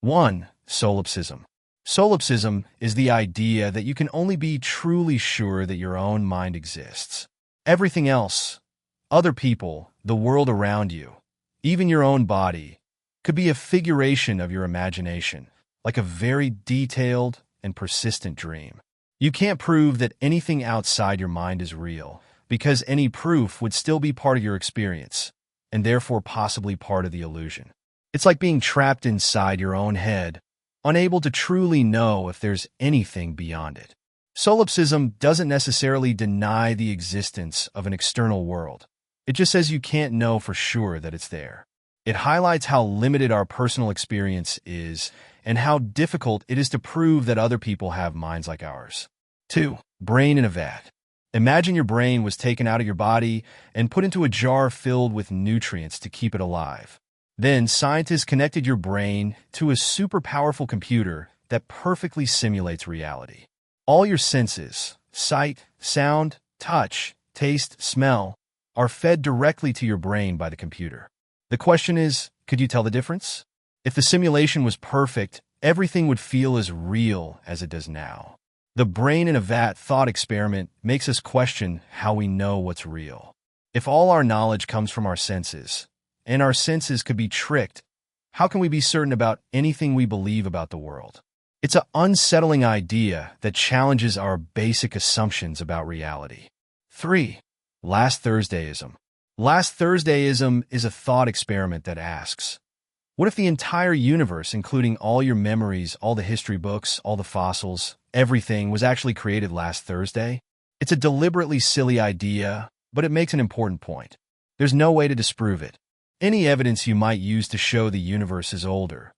1. Solipsism. Solipsism is the idea that you can only be truly sure that your own mind exists. Everything else, other people, the world around you, even your own body, could be a figuration of your imagination, like a very detailed and persistent dream. You can't prove that anything outside your mind is real, because any proof would still be part of your experience, and therefore possibly part of the illusion. It's like being trapped inside your own head, unable to truly know if there's anything beyond it. Solipsism doesn't necessarily deny the existence of an external world. It just says you can't know for sure that it's there. It highlights how limited our personal experience is and how difficult it is to prove that other people have minds like ours. 2. Brain in a vat. Imagine your brain was taken out of your body and put into a jar filled with nutrients to keep it alive. Then scientists connected your brain to a super powerful computer that perfectly simulates reality. All your senses, sight, sound, touch, taste, smell, are fed directly to your brain by the computer. The question is, could you tell the difference? If the simulation was perfect, everything would feel as real as it does now. The brain in a vat thought experiment makes us question how we know what's real. If all our knowledge comes from our senses, and our senses could be tricked, how can we be certain about anything we believe about the world? It's an unsettling idea that challenges our basic assumptions about reality. 3. Last Thursdayism. Last Thursdayism is a thought experiment that asks, what if the entire universe, including all your memories, all the history books, all the fossils, everything was actually created last Thursday? It's a deliberately silly idea, but it makes an important point. There's no way to disprove it. Any evidence you might use to show the universe is older.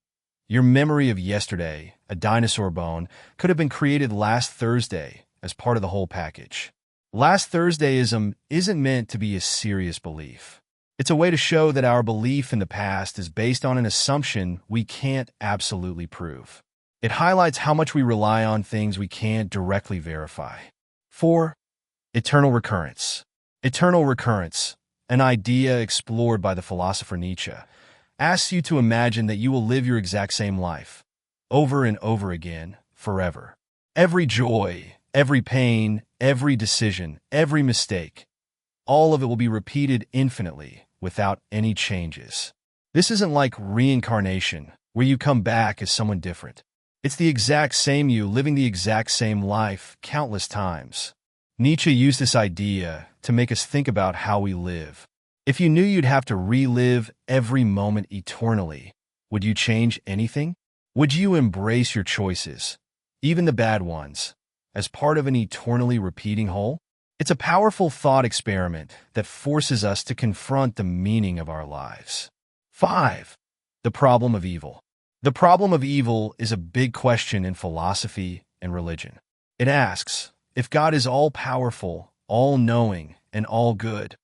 Your memory of yesterday, a dinosaur bone, could have been created last Thursday as part of the whole package. Last Thursdayism isn't meant to be a serious belief. It's a way to show that our belief in the past is based on an assumption we can't absolutely prove. It highlights how much we rely on things we can't directly verify. 4. Eternal recurrence. Eternal recurrence, an idea explored by the philosopher Nietzsche, asks you to imagine that you will live your exact same life, over and over again, forever. Every joy, every pain, every decision, every mistake, all of it will be repeated infinitely, without any changes. This isn't like reincarnation, where you come back as someone different. It's the exact same you living the exact same life countless times. Nietzsche used this idea to make us think about how we live. If you knew you'd have to relive every moment eternally, would you change anything? Would you embrace your choices, even the bad ones, as part of an eternally repeating whole? It's a powerful thought experiment that forces us to confront the meaning of our lives. 5. The problem of evil. The problem of evil is a big question in philosophy and religion. It asks, if God is all-powerful, all-knowing, and all-good,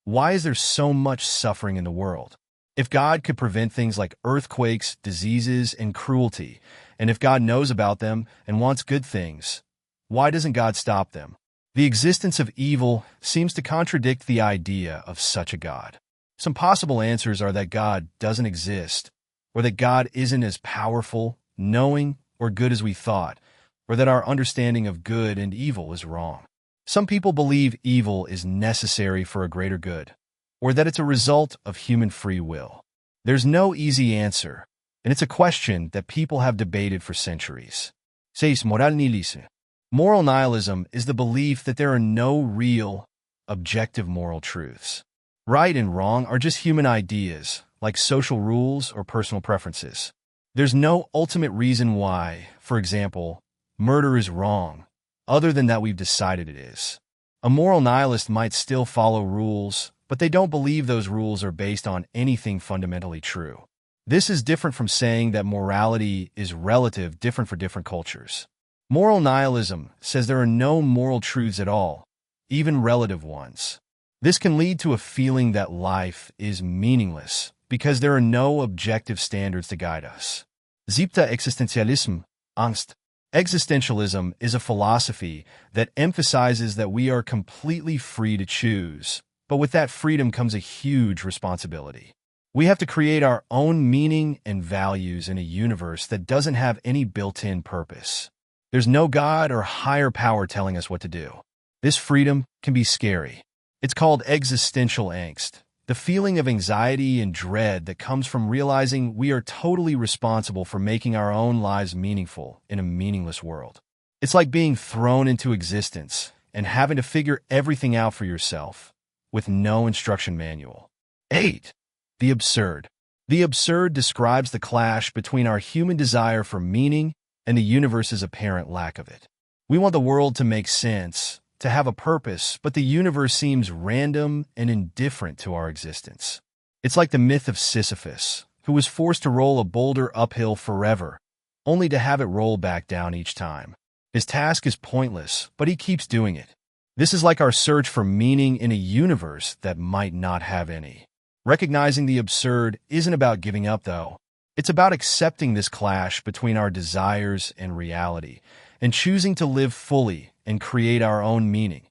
why is there so much suffering in the world? If God could prevent things like earthquakes, diseases, and cruelty, and if God knows about them and wants good things, why doesn't God stop them? The existence of evil seems to contradict the idea of such a God. Some possible answers are that God doesn't exist, or that God isn't as powerful, knowing, or good as we thought, or that our understanding of good and evil is wrong. Some people believe evil is necessary for a greater good, or that it's a result of human free will. There's no easy answer, and it's a question that people have debated for centuries. 6. Moral nihilism. Moral nihilism is the belief that there are no real, objective moral truths. Right and wrong are just human ideas, like social rules or personal preferences. There's no ultimate reason why, for example, murder is wrong, other than that we've decided it is. A moral nihilist might still follow rules, but they don't believe those rules are based on anything fundamentally true. This is different from saying that morality is relative, different for different cultures. Moral nihilism says there are no moral truths at all, even relative ones. This can lead to a feeling that life is meaningless because there are no objective standards to guide us. 7. Existentialism, Angst. Existentialism is a philosophy that emphasizes that we are completely free to choose, but with that freedom comes a huge responsibility. We have to create our own meaning and values in a universe that doesn't have any built-in purpose. There's no God or higher power telling us what to do. This freedom can be scary. It's called existential angst, the feeling of anxiety and dread that comes from realizing we are totally responsible for making our own lives meaningful in a meaningless world. It's like being thrown into existence and having to figure everything out for yourself, with no instruction manual. 8. The absurd. The absurd describes the clash between our human desire for meaning and the universe's apparent lack of it. We want the world to make sense, to have a purpose, but the universe seems random and indifferent to our existence. It's like the myth of Sisyphus, who was forced to roll a boulder uphill forever, only to have it roll back down each time. His task is pointless, but he keeps doing it. This is like our search for meaning in a universe that might not have any. Recognizing the absurd isn't about giving up, though. It's about accepting this clash between our desires and reality, and choosing to live fully and create our own meaning,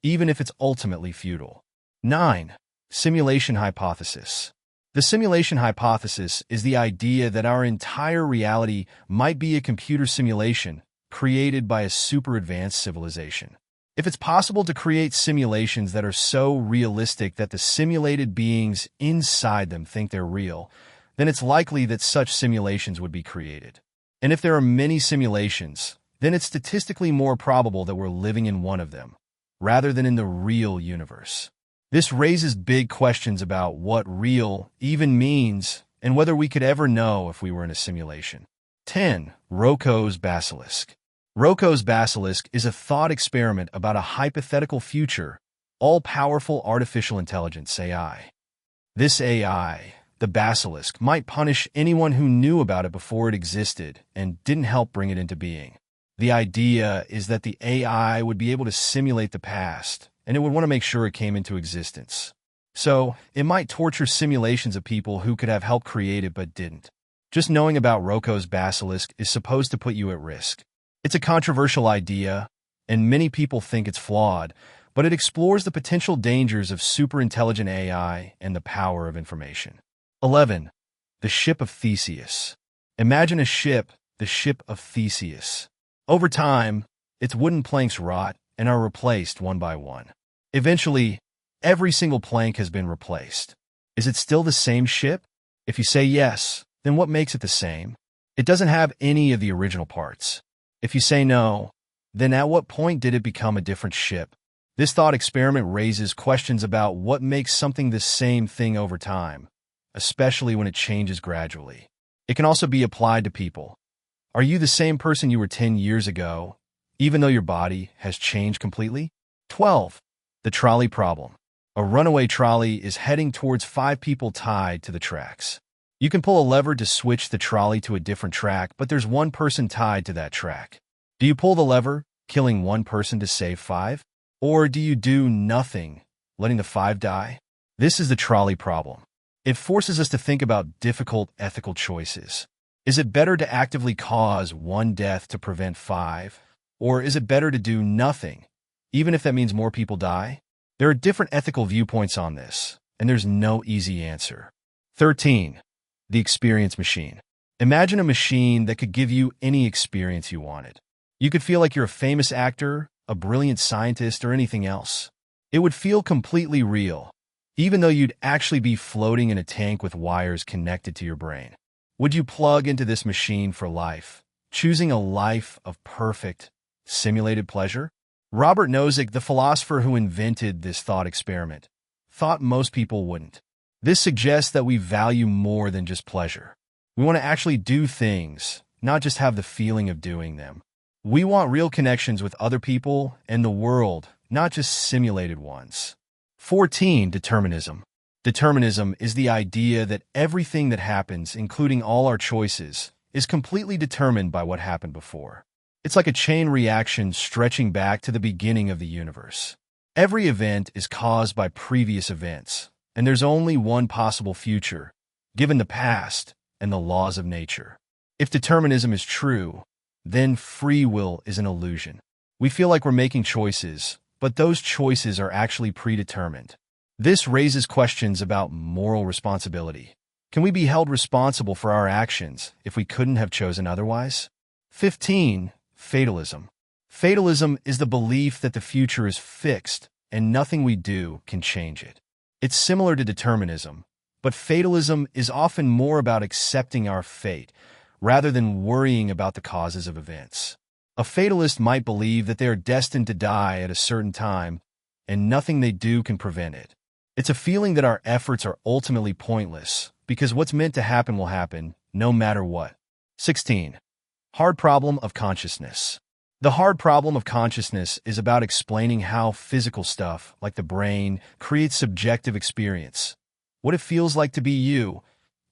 even if it's ultimately futile. 9. Simulation hypothesis. The simulation hypothesis is the idea that our entire reality might be a computer simulation created by a super-advanced civilization. If it's possible to create simulations that are so realistic that the simulated beings inside them think they're real, then it's likely that such simulations would be created. And if there are many simulations, then it's statistically more probable that we're living in one of them, rather than in the real universe. This raises big questions about what real even means and whether we could ever know if we were in a simulation. 10. Roko's Basilisk. Roko's Basilisk is a thought experiment about a hypothetical future, all-powerful artificial intelligence AI. This AI, the Basilisk, might punish anyone who knew about it before it existed and didn't help bring it into being. The idea is that the AI would be able to simulate the past, and it would want to make sure it came into existence. So, it might torture simulations of people who could have helped create it but didn't. Just knowing about Roko's Basilisk is supposed to put you at risk. It's a controversial idea, and many people think it's flawed, but it explores the potential dangers of superintelligent AI and the power of information. 11. The Ship of Theseus. Imagine a ship, the Ship of Theseus. Over time, its wooden planks rot and are replaced one by one. Eventually, every single plank has been replaced. Is it still the same ship? If you say yes, then what makes it the same? It doesn't have any of the original parts. If you say no, then at what point did it become a different ship? This thought experiment raises questions about what makes something the same thing over time, especially when it changes gradually. It can also be applied to people. Are you the same person you were 10 years ago, even though your body has changed completely? 12. The Trolley Problem. A runaway trolley is heading towards 5 people tied to the tracks. You can pull a lever to switch the trolley to a different track, but there's one person tied to that track. Do you pull the lever, killing one person to save 5? Or do you do nothing, letting the 5 die? This is the trolley problem. It forces us to think about difficult ethical choices. Is it better to actively cause one death to prevent 5? Or is it better to do nothing, even if that means more people die? There are different ethical viewpoints on this, and there's no easy answer. 13. The experience machine. Imagine a machine that could give you any experience you wanted. You could feel like you're a famous actor, a brilliant scientist, or anything else. It would feel completely real, even though you'd actually be floating in a tank with wires connected to your brain. Would you plug into this machine for life, choosing a life of perfect, simulated pleasure? Robert Nozick, the philosopher who invented this thought experiment, thought most people wouldn't. This suggests that we value more than just pleasure. We want to actually do things, not just have the feeling of doing them. We want real connections with other people and the world, not just simulated ones. 14. Determinism. Determinism is the idea that everything that happens, including all our choices, is completely determined by what happened before. It's like a chain reaction stretching back to the beginning of the universe. Every event is caused by previous events, and there's only one possible future, given the past and the laws of nature. If determinism is true, then free will is an illusion. We feel like we're making choices, but those choices are actually predetermined. This raises questions about moral responsibility. Can we be held responsible for our actions if we couldn't have chosen otherwise? 15. Fatalism. Fatalism is the belief that the future is fixed and nothing we do can change it. It's similar to determinism, but fatalism is often more about accepting our fate rather than worrying about the causes of events. A fatalist might believe that they are destined to die at a certain time and nothing they do can prevent it. It's a feeling that our efforts are ultimately pointless because what's meant to happen will happen no matter what. 16. Hard problem of consciousness. The hard problem of consciousness is about explaining how physical stuff, like the brain, creates subjective experience. What it feels like to be you,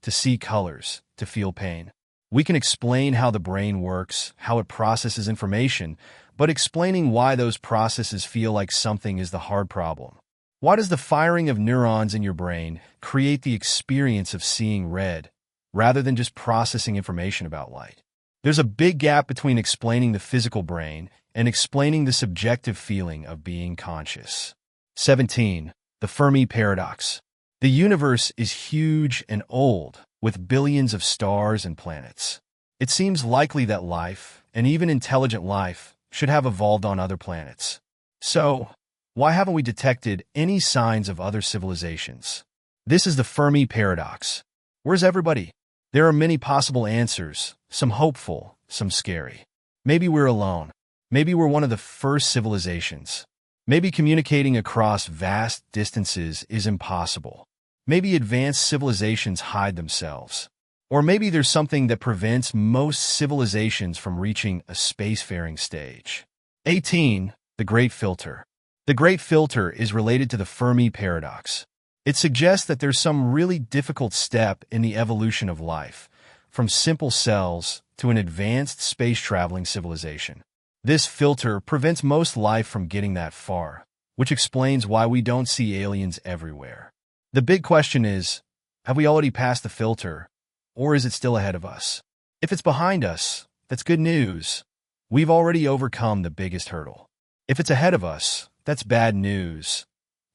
to see colors, to feel pain. We can explain how the brain works, how it processes information, but explaining why those processes feel like something is the hard problem. Why does the firing of neurons in your brain create the experience of seeing red, rather than just processing information about light? There's a big gap between explaining the physical brain and explaining the subjective feeling of being conscious. 17. The Fermi Paradox. The universe is huge and old, with billions of stars and planets. It seems likely that life, and even intelligent life, should have evolved on other planets. So, why haven't we detected any signs of other civilizations? This is the Fermi Paradox. Where's everybody? There are many possible answers, some hopeful, some scary. Maybe we're alone. Maybe we're one of the first civilizations. Maybe communicating across vast distances is impossible. Maybe advanced civilizations hide themselves. Or maybe there's something that prevents most civilizations from reaching a spacefaring stage. 18. The Great Filter. The Great Filter is related to the Fermi Paradox. It suggests that there's some really difficult step in the evolution of life, from simple cells to an advanced space-traveling civilization. This filter prevents most life from getting that far, which explains why we don't see aliens everywhere. The big question is, have we already passed the filter, or is it still ahead of us? If it's behind us, that's good news. We've already overcome the biggest hurdle. If it's ahead of us, that's bad news.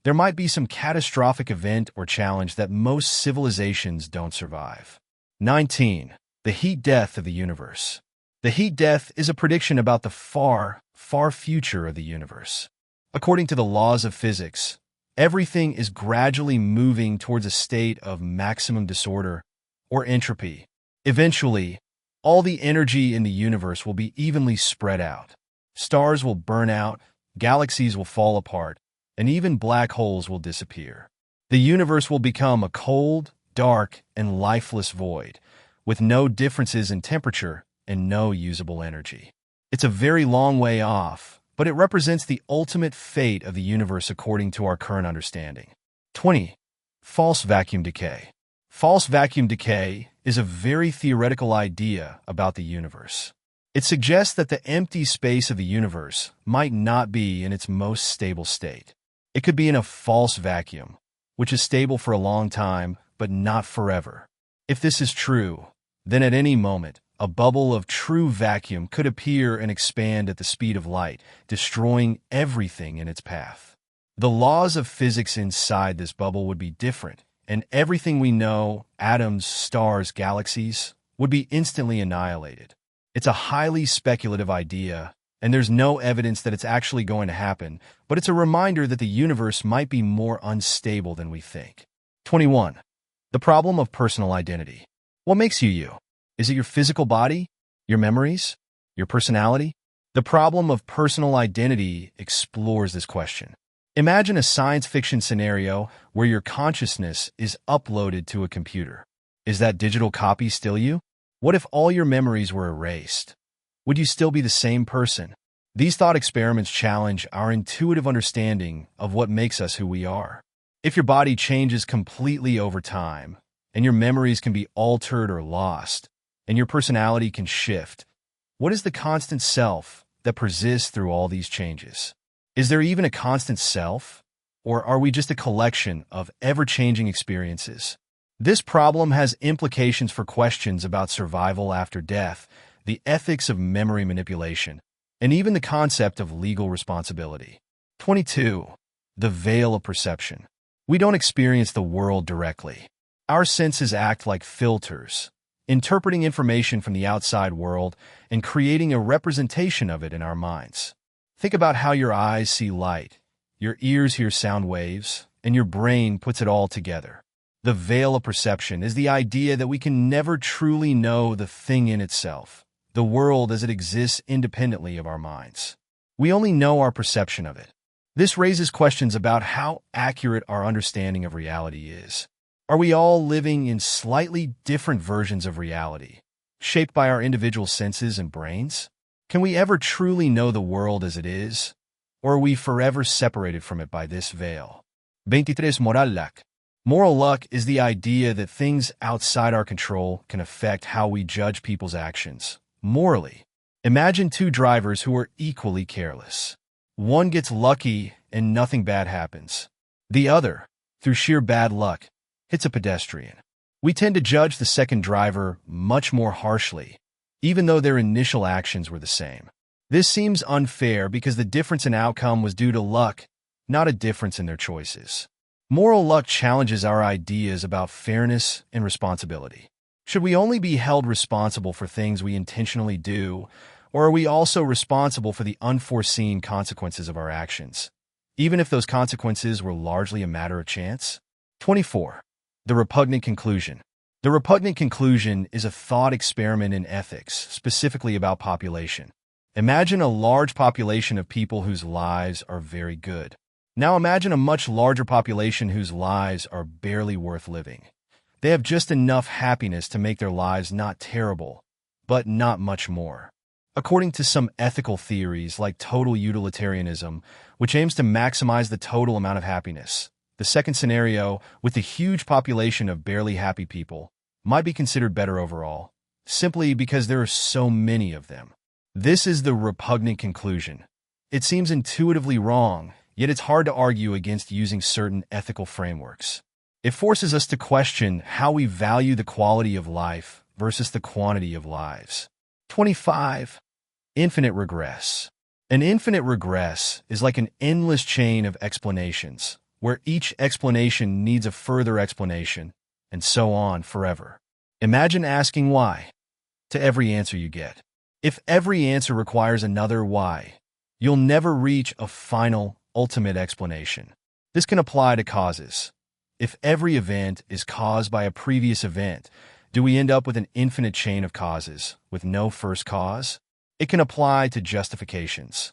There might be some catastrophic event or challenge that most civilizations don't survive. 19. The heat death of the universe. The heat death is a prediction about the far, far future of the universe. According to the laws of physics, everything is gradually moving towards a state of maximum disorder or entropy. Eventually, all the energy in the universe will be evenly spread out. Stars will burn out, galaxies will fall apart, and even black holes will disappear. The universe will become a cold, dark, and lifeless void, with no differences in temperature and no usable energy. It's a very long way off, but it represents the ultimate fate of the universe according to our current understanding. 20. False vacuum decay. False vacuum decay is a very theoretical idea about the universe. It suggests that the empty space of the universe might not be in its most stable state. It could be in a false vacuum, which is stable for a long time, but not forever. If this is true, then at any moment, a bubble of true vacuum could appear and expand at the speed of light, destroying everything in its path. The laws of physics inside this bubble would be different, and everything we know, atoms, stars, galaxies, would be instantly annihilated. It's a highly speculative idea, and there's no evidence that it's actually going to happen, but it's a reminder that the universe might be more unstable than we think. 21. The problem of personal identity. What makes you you? Is it your physical body? Your memories? Your personality? The problem of personal identity explores this question. Imagine a science fiction scenario where your consciousness is uploaded to a computer. Is that digital copy still you? What if all your memories were erased? Would you still be the same person? These thought experiments challenge our intuitive understanding of what makes us who we are. If your body changes completely over time, and your memories can be altered or lost, and your personality can shift, what is the constant self that persists through all these changes? Is there even a constant self? Or are we just a collection of ever-changing experiences? This problem has implications for questions about survival after death, the ethics of memory manipulation, and even the concept of legal responsibility. 22. The veil of perception. We don't experience the world directly. Our senses act like filters, interpreting information from the outside world and creating a representation of it in our minds. Think about how your eyes see light, your ears hear sound waves, and your brain puts it all together. The veil of perception is the idea that we can never truly know the thing in itself, the world as it exists independently of our minds. We only know our perception of it. This raises questions about how accurate our understanding of reality is. Are we all living in slightly different versions of reality, shaped by our individual senses and brains? Can we ever truly know the world as it is, or are we forever separated from it by this veil? 23. Moral luck. Moral luck is the idea that things outside our control can affect how we judge people's actions, morally. Imagine two drivers who are equally careless. One gets lucky and nothing bad happens. The other, through sheer bad luck, hits a pedestrian. We tend to judge the second driver much more harshly, even though their initial actions were the same. This seems unfair because the difference in outcome was due to luck, not a difference in their choices. Moral luck challenges our ideas about fairness and responsibility. Should we only be held responsible for things we intentionally do, or are we also responsible for the unforeseen consequences of our actions, even if those consequences were largely a matter of chance? 24. The Repugnant Conclusion. The Repugnant Conclusion is a thought experiment in ethics, specifically about population. Imagine a large population of people whose lives are very good. Now imagine a much larger population whose lives are barely worth living. They have just enough happiness to make their lives not terrible, but not much more. According to some ethical theories like total utilitarianism, which aims to maximize the total amount of happiness, the second scenario, with a huge population of barely happy people, might be considered better overall, simply because there are so many of them. This is the repugnant conclusion. It seems intuitively wrong, yet it's hard to argue against using certain ethical frameworks. It forces us to question how we value the quality of life versus the quantity of lives. 25. Infinite regress. An infinite regress is like an endless chain of explanations, where each explanation needs a further explanation, and so on forever. Imagine asking why to every answer you get. If every answer requires another why, you'll never reach a final, ultimate explanation. This can apply to causes. If every event is caused by a previous event, do we end up with an infinite chain of causes with no first cause? It can apply to justifications.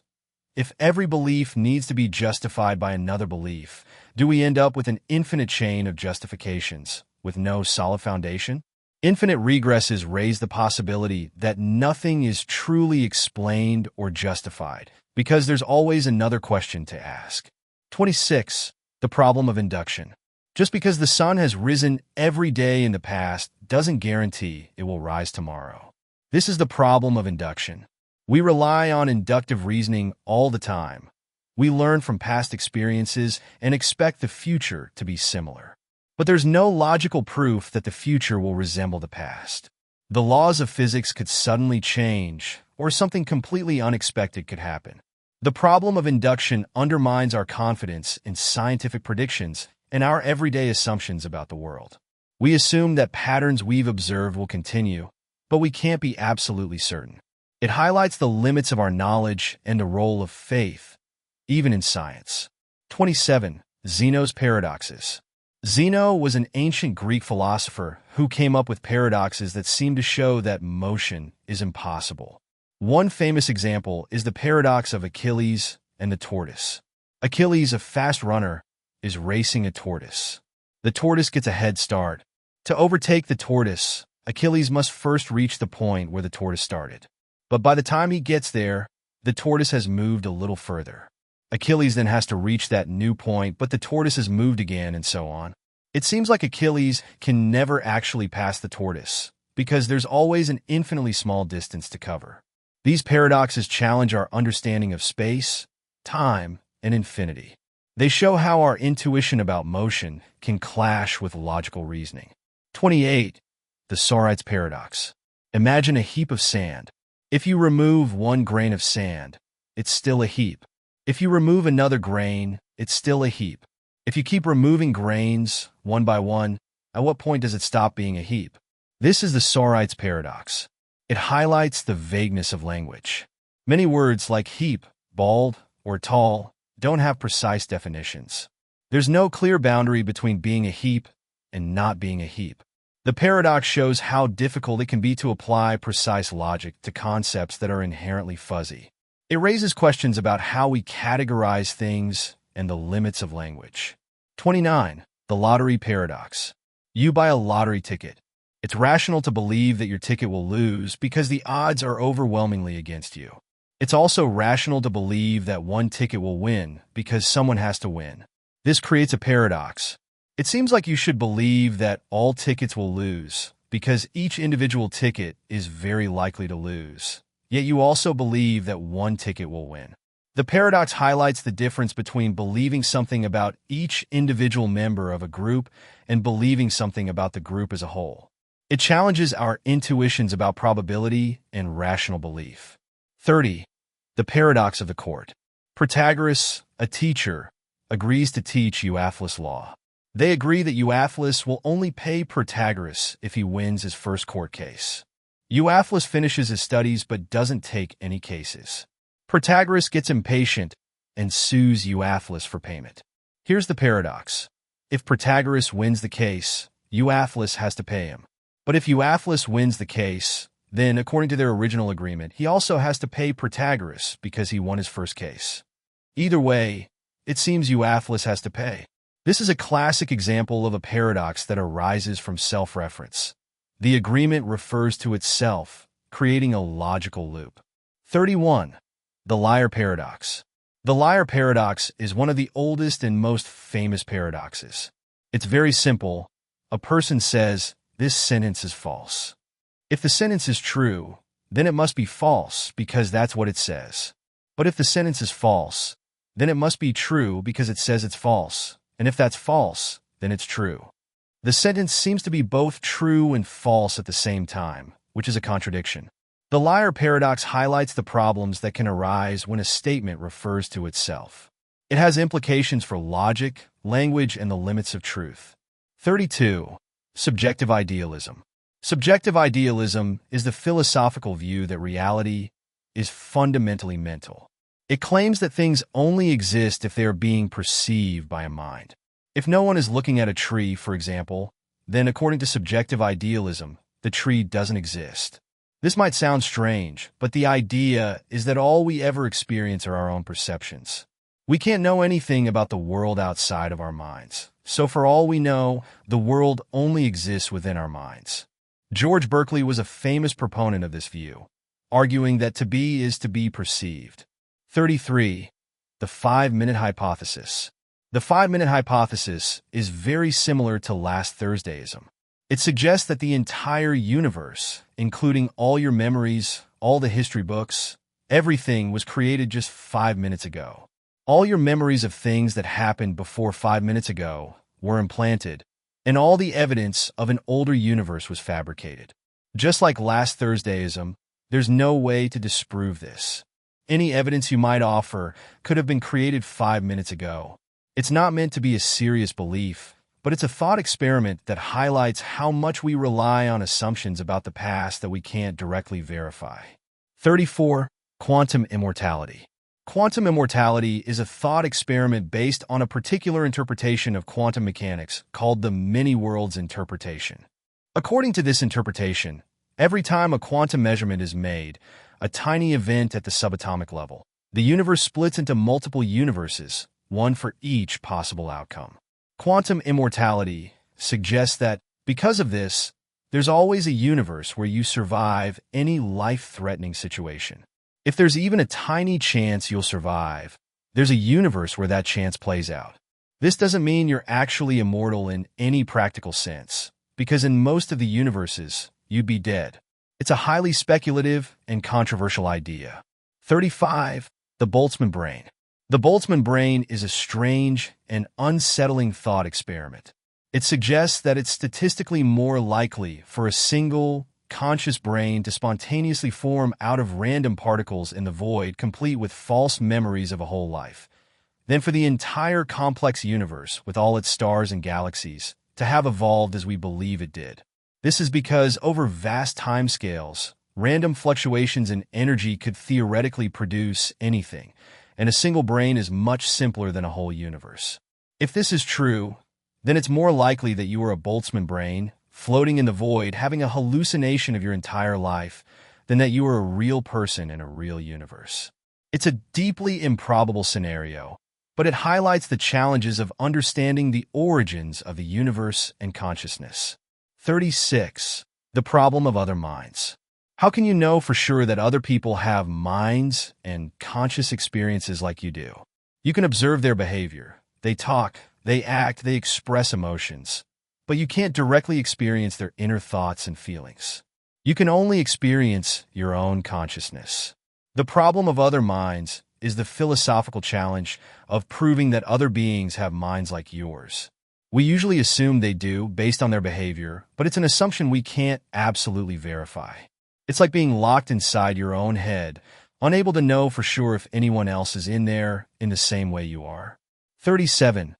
If every belief needs to be justified by another belief, do we end up with an infinite chain of justifications with no solid foundation? Infinite regresses raise the possibility that nothing is truly explained or justified, because there's always another question to ask. 26. The problem of induction. Just because the sun has risen every day in the past doesn't guarantee it will rise tomorrow. This is the problem of induction. We rely on inductive reasoning all the time. We learn from past experiences and expect the future to be similar. But there's no logical proof that the future will resemble the past. The laws of physics could suddenly change, or something completely unexpected could happen. The problem of induction undermines our confidence in scientific predictions and our everyday assumptions about the world. We assume that patterns we've observed will continue, but we can't be absolutely certain. It highlights the limits of our knowledge and the role of faith, even in science. 27. Zeno's paradoxes. Zeno was an ancient Greek philosopher who came up with paradoxes that seem to show that motion is impossible. One famous example is the paradox of Achilles and the tortoise. Achilles, a fast runner, is racing a tortoise. The tortoise gets a head start. To overtake the tortoise, Achilles must first reach the point where the tortoise started. But by the time he gets there, the tortoise has moved a little further. Achilles then has to reach that new point, but the tortoise has moved again, and so on. It seems like Achilles can never actually pass the tortoise, because there's always an infinitely small distance to cover. These paradoxes challenge our understanding of space, time, and infinity. They show how our intuition about motion can clash with logical reasoning. 28. The Sorites Paradox. Imagine a heap of sand. If you remove one grain of sand, it's still a heap. If you remove another grain, it's still a heap. If you keep removing grains, one by one, at what point does it stop being a heap? This is the Sorites Paradox. It highlights the vagueness of language. Many words like heap, bald, or tall don't have precise definitions. There's no clear boundary between being a heap and not being a heap. The paradox shows how difficult it can be to apply precise logic to concepts that are inherently fuzzy. It raises questions about how we categorize things and the limits of language. 29. The Lottery Paradox. You buy a lottery ticket. It's rational to believe that your ticket will lose because the odds are overwhelmingly against you. It's also rational to believe that one ticket will win because someone has to win. This creates a paradox. It seems like you should believe that all tickets will lose because each individual ticket is very likely to lose. Yet you also believe that one ticket will win. The paradox highlights the difference between believing something about each individual member of a group and believing something about the group as a whole. It challenges our intuitions about probability and rational belief. 30. The Paradox of the Court. Protagoras, a teacher, agrees to teach Euthyphro's law. They agree that Euthyphro will only pay Protagoras if he wins his first court case. Euthyphro finishes his studies but doesn't take any cases. Protagoras gets impatient and sues Euthyphro for payment. Here's the paradox. If Protagoras wins the case, Euthyphro has to pay him. But if Euthyphro wins the case, then, according to their original agreement, he also has to pay Protagoras because he won his first case. Either way, it seems Euthyphro has to pay. This is a classic example of a paradox that arises from self-reference. The agreement refers to itself, creating a logical loop. 31. The Liar Paradox. The liar paradox is one of the oldest and most famous paradoxes. It's very simple. A person says, "This sentence is false." If the sentence is true, then it must be false because that's what it says. But if the sentence is false, then it must be true because it says it's false. And if that's false, then it's true. The sentence seems to be both true and false at the same time, which is a contradiction. The liar paradox highlights the problems that can arise when a statement refers to itself. It has implications for logic, language, and the limits of truth. 32. Subjective Idealism. Subjective idealism is the philosophical view that reality is fundamentally mental. It claims that things only exist if they are being perceived by a mind. If no one is looking at a tree, for example, then according to subjective idealism, the tree doesn't exist. This might sound strange, but the idea is that all we ever experience are our own perceptions. We can't know anything about the world outside of our minds. So for all we know, the world only exists within our minds. George Berkeley was a famous proponent of this view, arguing that to be is to be perceived. 33. The 5-minute hypothesis. The 5-minute hypothesis is very similar to last Thursdayism. It suggests that the entire universe, including all your memories, all the history books, everything was created just 5 minutes ago. All your memories of things that happened before 5 minutes ago were implanted, and all the evidence of an older universe was fabricated. Just like last Thursdayism, there's no way to disprove this. Any evidence you might offer could have been created 5 minutes ago. It's not meant to be a serious belief, but it's a thought experiment that highlights how much we rely on assumptions about the past that we can't directly verify. 34. Quantum immortality. Quantum immortality is a thought experiment based on a particular interpretation of quantum mechanics called the many-worlds interpretation. According to this interpretation, every time a quantum measurement is made, a tiny event at the subatomic level, the universe splits into multiple universes, one for each possible outcome. Quantum immortality suggests that, because of this, there's always a universe where you survive any life-threatening situation. If there's even a tiny chance you'll survive, there's a universe where that chance plays out. This doesn't mean you're actually immortal in any practical sense, because in most of the universes, you'd be dead. It's a highly speculative and controversial idea. 35. The Boltzmann Brain. The Boltzmann Brain is a strange and unsettling thought experiment. It suggests that it's statistically more likely for a single, conscious brain to spontaneously form out of random particles in the void, complete with false memories of a whole life, than for the entire complex universe with all its stars and galaxies to have evolved as we believe it did. This is because over vast timescales, random fluctuations in energy could theoretically produce anything, and a single brain is much simpler than a whole universe. If this is true, then it's more likely that you are a Boltzmann brain, floating in the void, having a hallucination of your entire life, than that you are a real person in a real universe. It's a deeply improbable scenario, but it highlights the challenges of understanding the origins of the universe and consciousness. 36. The problem of other minds. How can you know for sure that other people have minds and conscious experiences like you do? You can observe their behavior. They talk, they act, they express emotions, but you can't directly experience their inner thoughts and feelings. You can only experience your own consciousness. The problem of other minds is the philosophical challenge of proving that other beings have minds like yours. We usually assume they do based on their behavior, but it's an assumption we can't absolutely verify. It's like being locked inside your own head, unable to know for sure if anyone else is in there in the same way you are. 37.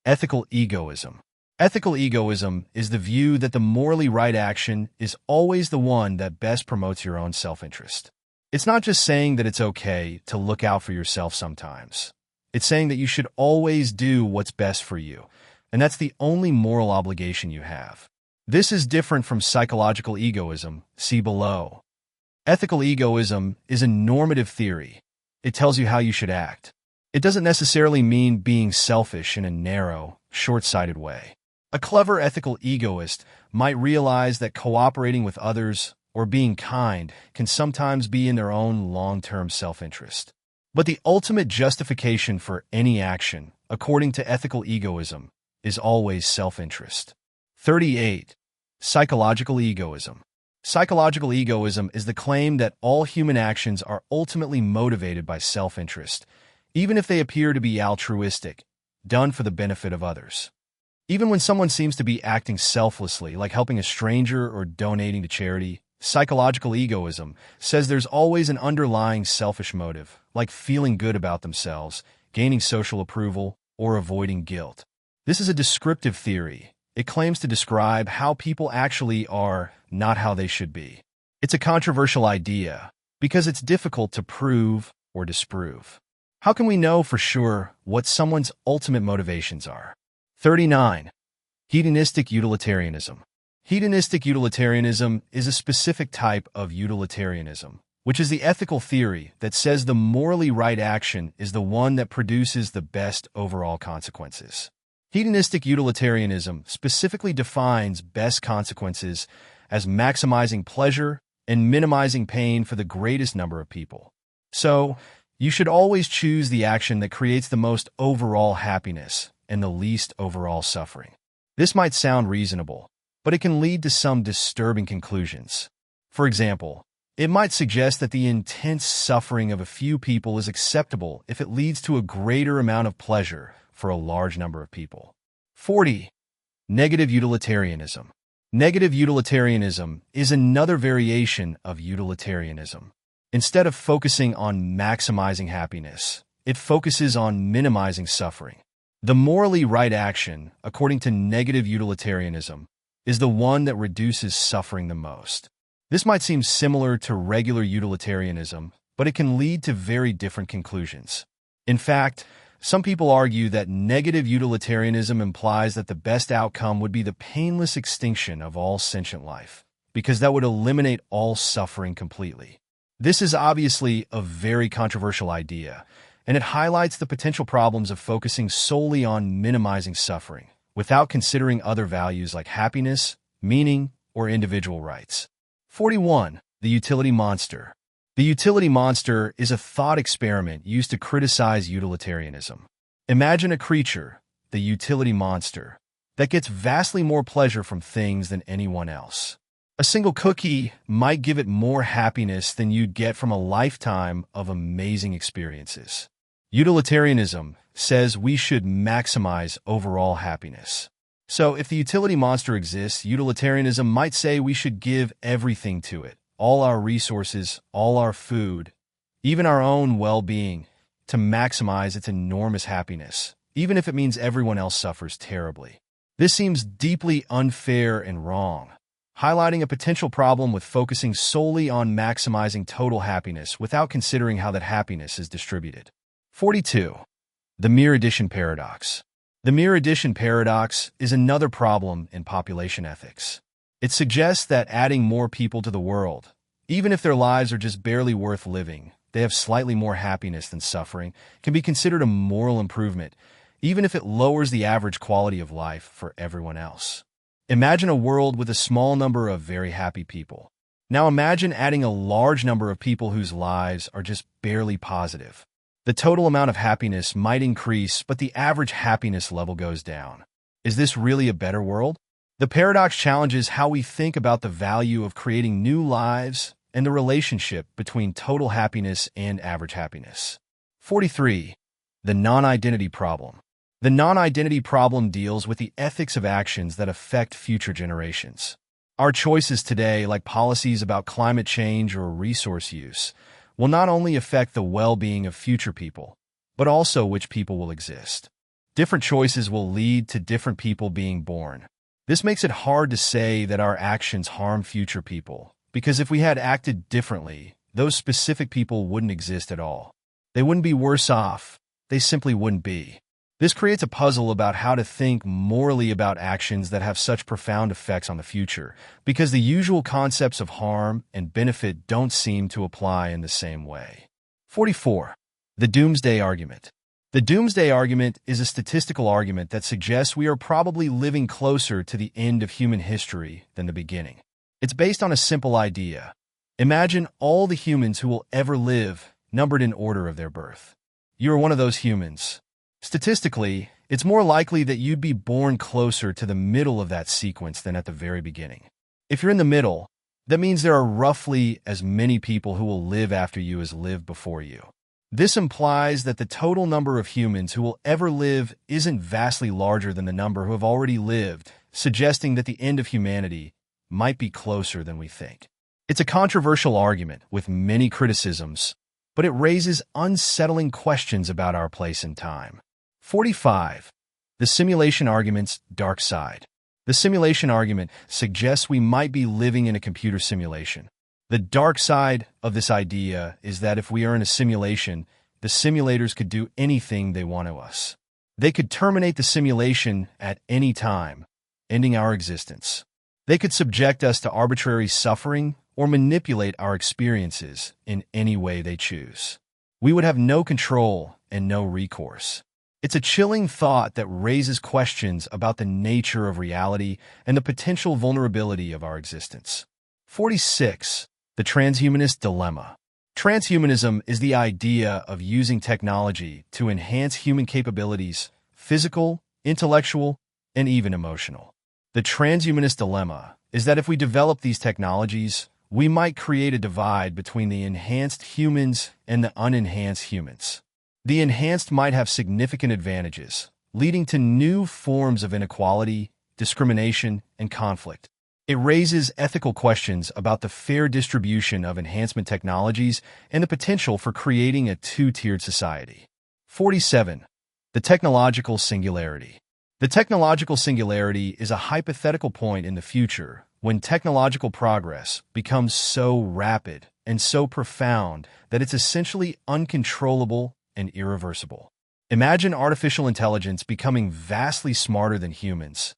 Ethical egoism. Ethical egoism is the view that the morally right action is always the one that best promotes your own self-interest. It's not just saying that it's okay to look out for yourself sometimes. It's saying that you should always do what's best for you, and that's the only moral obligation you have. This is different from psychological egoism, see below. Ethical egoism is a normative theory. It tells you how you should act. It doesn't necessarily mean being selfish in a narrow, short-sighted way. A clever ethical egoist might realize that cooperating with others or being kind can sometimes be in their own long-term self-interest. But the ultimate justification for any action, according to ethical egoism, is always self-interest. 38. Psychological egoism. Psychological egoism is the claim that all human actions are ultimately motivated by self-interest, even if they appear to be altruistic, done for the benefit of others. Even when someone seems to be acting selflessly, like helping a stranger or donating to charity, psychological egoism says there's always an underlying selfish motive, like feeling good about themselves, gaining social approval, or avoiding guilt. This is a descriptive theory. It claims to describe how people actually are, not how they should be. It's a controversial idea because it's difficult to prove or disprove. How can we know for sure what someone's ultimate motivations are? 39. Hedonistic Utilitarianism. Hedonistic utilitarianism is a specific type of utilitarianism, which is the ethical theory that says the morally right action is the one that produces the best overall consequences. Hedonistic utilitarianism specifically defines best consequences as maximizing pleasure and minimizing pain for the greatest number of people. So, you should always choose the action that creates the most overall happiness and the least overall suffering. This might sound reasonable, but it can lead to some disturbing conclusions. For example, it might suggest that the intense suffering of a few people is acceptable if it leads to a greater amount of pleasure for a large number of people. 40. Negative utilitarianism. Negative utilitarianism is another variation of utilitarianism. Instead of focusing on maximizing happiness, it focuses on minimizing suffering. The morally right action, according to negative utilitarianism, is the one that reduces suffering the most. This might seem similar to regular utilitarianism, but it can lead to very different conclusions. In fact, some people argue that negative utilitarianism implies that the best outcome would be the painless extinction of all sentient life, because that would eliminate all suffering completely. This is obviously a very controversial idea, and it highlights the potential problems of focusing solely on minimizing suffering, without considering other values like happiness, meaning, or individual rights. 41. The utility monster. The utility monster is a thought experiment used to criticize utilitarianism. Imagine a creature, the utility monster, that gets vastly more pleasure from things than anyone else. A single cookie might give it more happiness than you'd get from a lifetime of amazing experiences. Utilitarianism says we should maximize overall happiness. So if the utility monster exists, utilitarianism might say we should give everything to it, all our resources, all our food, even our own well-being, to maximize its enormous happiness, even if it means everyone else suffers terribly. This seems deeply unfair and wrong, highlighting a potential problem with focusing solely on maximizing total happiness without considering how that happiness is distributed. 42. The mere addition paradox. The mere addition paradox is another problem in population ethics. It suggests that adding more people to the world, even if their lives are just barely worth living, they have slightly more happiness than suffering, can be considered a moral improvement, even if it lowers the average quality of life for everyone else. Imagine a world with a small number of very happy people. Now imagine adding a large number of people whose lives are just barely positive. The total amount of happiness might increase, but the average happiness level goes down. Is this really a better world? The paradox challenges how we think about the value of creating new lives and the relationship between total happiness and average happiness. 43. The non-identity problem. The non-identity problem deals with the ethics of actions that affect future generations. Our choices today, like policies about climate change or resource use, will not only affect the well-being of future people, but also which people will exist. Different choices will lead to different people being born. This makes it hard to say that our actions harm future people, because if we had acted differently, those specific people wouldn't exist at all. They wouldn't be worse off, they simply wouldn't be. This creates a puzzle about how to think morally about actions that have such profound effects on the future, because the usual concepts of harm and benefit don't seem to apply in the same way. 44. The Doomsday Argument. The Doomsday Argument is a statistical argument that suggests we are probably living closer to the end of human history than the beginning. It's based on a simple idea. Imagine all the humans who will ever live, numbered in order of their birth. You are one of those humans. Statistically, it's more likely that you'd be born closer to the middle of that sequence than at the very beginning. If you're in the middle, that means there are roughly as many people who will live after you as lived before you. This implies that the total number of humans who will ever live isn't vastly larger than the number who have already lived, suggesting that the end of humanity might be closer than we think. It's a controversial argument with many criticisms, but it raises unsettling questions about our place in time. 45. The simulation argument's dark side. The simulation argument suggests we might be living in a computer simulation. The dark side of this idea is that if we are in a simulation, the simulators could do anything they want to us. They could terminate the simulation at any time, ending our existence. They could subject us to arbitrary suffering or manipulate our experiences in any way they choose. We would have no control and no recourse. It's a chilling thought that raises questions about the nature of reality and the potential vulnerability of our existence. 46. The Transhumanist Dilemma. Transhumanism is the idea of using technology to enhance human capabilities, physical, intellectual, and even emotional. The Transhumanist Dilemma is that if we develop these technologies, we might create a divide between the enhanced humans and the unenhanced humans. The enhanced might have significant advantages, leading to new forms of inequality, discrimination, and conflict. It raises ethical questions about the fair distribution of enhancement technologies and the potential for creating a two-tiered society. 47. The Technological Singularity. The technological singularity is a hypothetical point in the future when technological progress becomes so rapid and so profound that it's essentially uncontrollable and irreversible. Imagine artificial intelligence becoming vastly smarter than humans,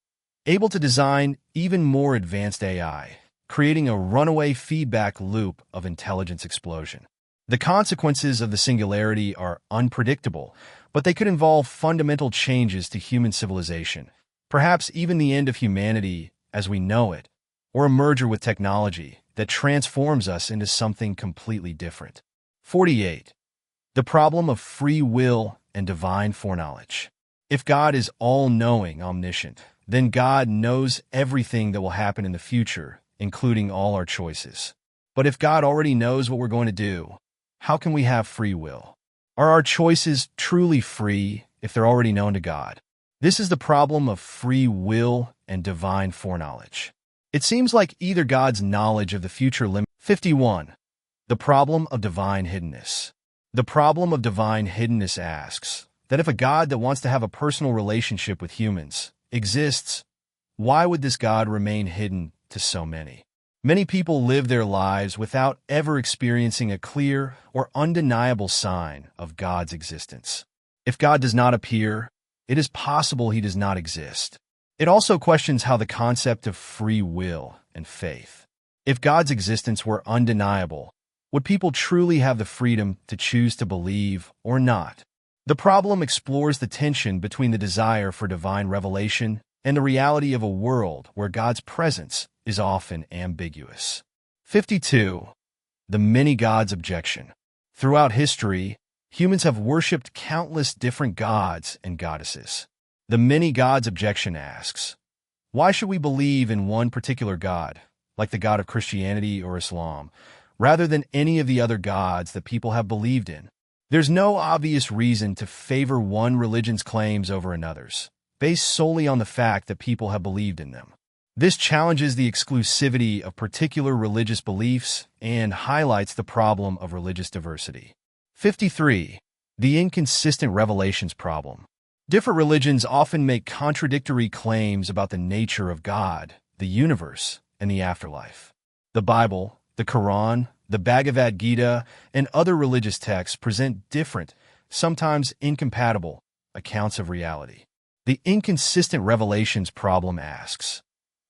able to design even more advanced AI, creating a runaway feedback loop of intelligence explosion. The consequences of the singularity are unpredictable, but they could involve fundamental changes to human civilization, perhaps even the end of humanity as we know it, or a merger with technology that transforms us into something completely different. 48. The problem of free will and divine foreknowledge. If God is all-knowing, omniscient, then God knows everything that will happen in the future, including all our choices. But if God already knows what we're going to do, how can we have free will? Are our choices truly free if they're already known to God? This is the problem of free will and divine foreknowledge. It seems like either God's knowledge of the future limit. 51. The problem of divine hiddenness. The problem of divine hiddenness asks that if a God that wants to have a personal relationship with humans exists, Why would this God remain hidden to so many? Many people live their lives without ever experiencing a clear or undeniable sign of God's existence. If God does not appear, it is possible he does not exist. It also questions how the concept of free will and faith. If God's existence were undeniable, would people truly have the freedom to choose to believe or not? The problem explores the tension between the desire for divine revelation and the reality of a world where God's presence is often ambiguous. 52. The Many-Gods Objection. Throughout history, humans have worshipped countless different gods and goddesses. The Many-Gods Objection asks, why should we believe in one particular god, like the God of Christianity or Islam, rather than any of the other gods that people have believed in? There's no obvious reason to favor one religion's claims over another's, based solely on the fact that people have believed in them. This challenges the exclusivity of particular religious beliefs and highlights the problem of religious diversity. 53. The Inconsistent Revelations Problem. Different religions often make contradictory claims about the nature of God, the universe, and the afterlife. The Bible, the Quran, the Bhagavad Gita, and other religious texts present different, sometimes incompatible, accounts of reality. The Inconsistent Revelations Problem asks,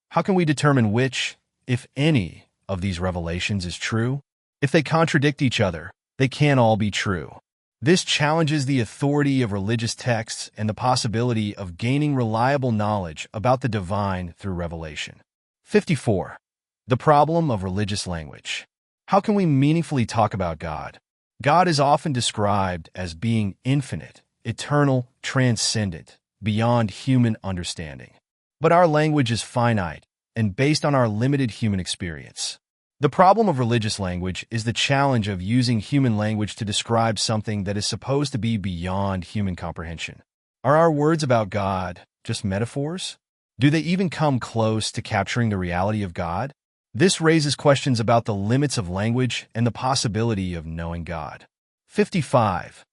how can we determine which, if any, of these revelations is true? If they contradict each other, they can't all be true. This challenges the authority of religious texts and the possibility of gaining reliable knowledge about the divine through revelation. 54. The Problem of Religious Language. How can we meaningfully talk about God? God is often described as being infinite, eternal, transcendent, beyond human understanding. But our language is finite and based on our limited human experience. The problem of religious language is the challenge of using human language to describe something that is supposed to be beyond human comprehension. Are our words about God just metaphors? Do they even come close to capturing the reality of God? This raises questions about the limits of language and the possibility of knowing God. 55.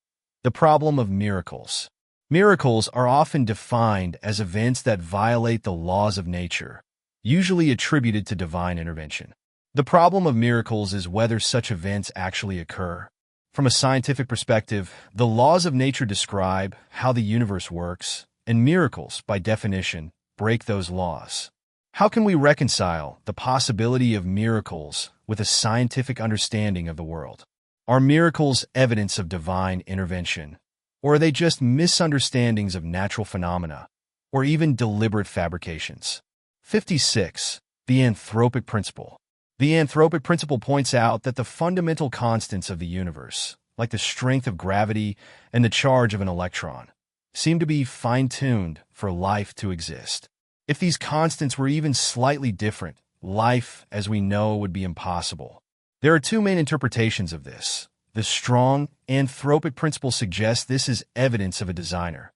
The Problem of Miracles. Miracles are often defined as events that violate the laws of nature, usually attributed to divine intervention. The problem of miracles is whether such events actually occur. From a scientific perspective, the laws of nature describe how the universe works, and miracles, by definition, break those laws. How can we reconcile the possibility of miracles with a scientific understanding of the world? Are miracles evidence of divine intervention, or are they just misunderstandings of natural phenomena, or even deliberate fabrications? 56. The Anthropic Principle. The Anthropic Principle points out that the fundamental constants of the universe, like the strength of gravity and the charge of an electron, seem to be fine-tuned for life to exist. If these constants were even slightly different, life, as we know, would be impossible. There are two main interpretations of this. The strong Anthropic Principle suggests this is evidence of a designer.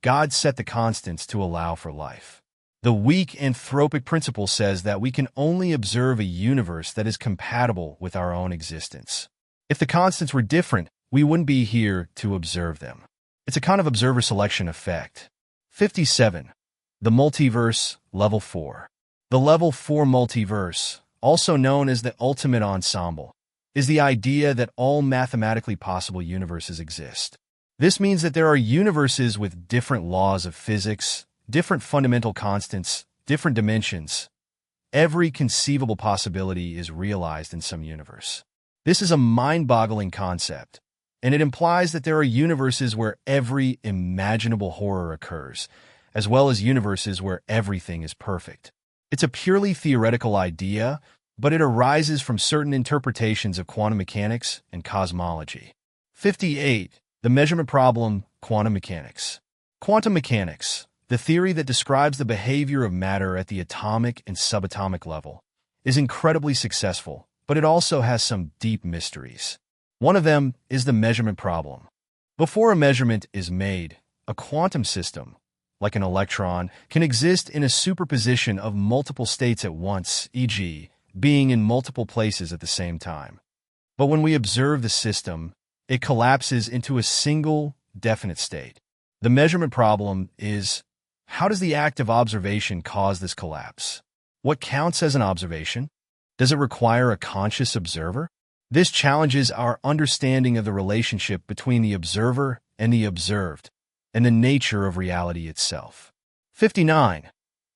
God set the constants to allow for life. The weak Anthropic Principle says that we can only observe a universe that is compatible with our own existence. If the constants were different, we wouldn't be here to observe them. It's a kind of observer selection effect. 57. The Multiverse, Level 4. The Level 4 multiverse, also known as the ultimate ensemble, is the idea that all mathematically possible universes exist. This means that there are universes with different laws of physics, different fundamental constants, different dimensions. Every conceivable possibility is realized in some universe. This is a mind-boggling concept, and it implies that there are universes where every imaginable horror occurs, as well as universes where everything is perfect. It's a purely theoretical idea, but it arises from certain interpretations of quantum mechanics and cosmology. 58. The Measurement Problem, Quantum Mechanics. Quantum mechanics, the theory that describes the behavior of matter at the atomic and subatomic level, is incredibly successful, but it also has some deep mysteries. One of them is the measurement problem. Before a measurement is made, a quantum system, like an electron, can exist in a superposition of multiple states at once, e.g., being in multiple places at the same time. But when we observe the system, it collapses into a single, definite state. The measurement problem is, How does the act of observation cause this collapse? What counts as an observation? Does it require a conscious observer? This challenges our understanding of the relationship between the observer and the observed, and the nature of reality itself. 59.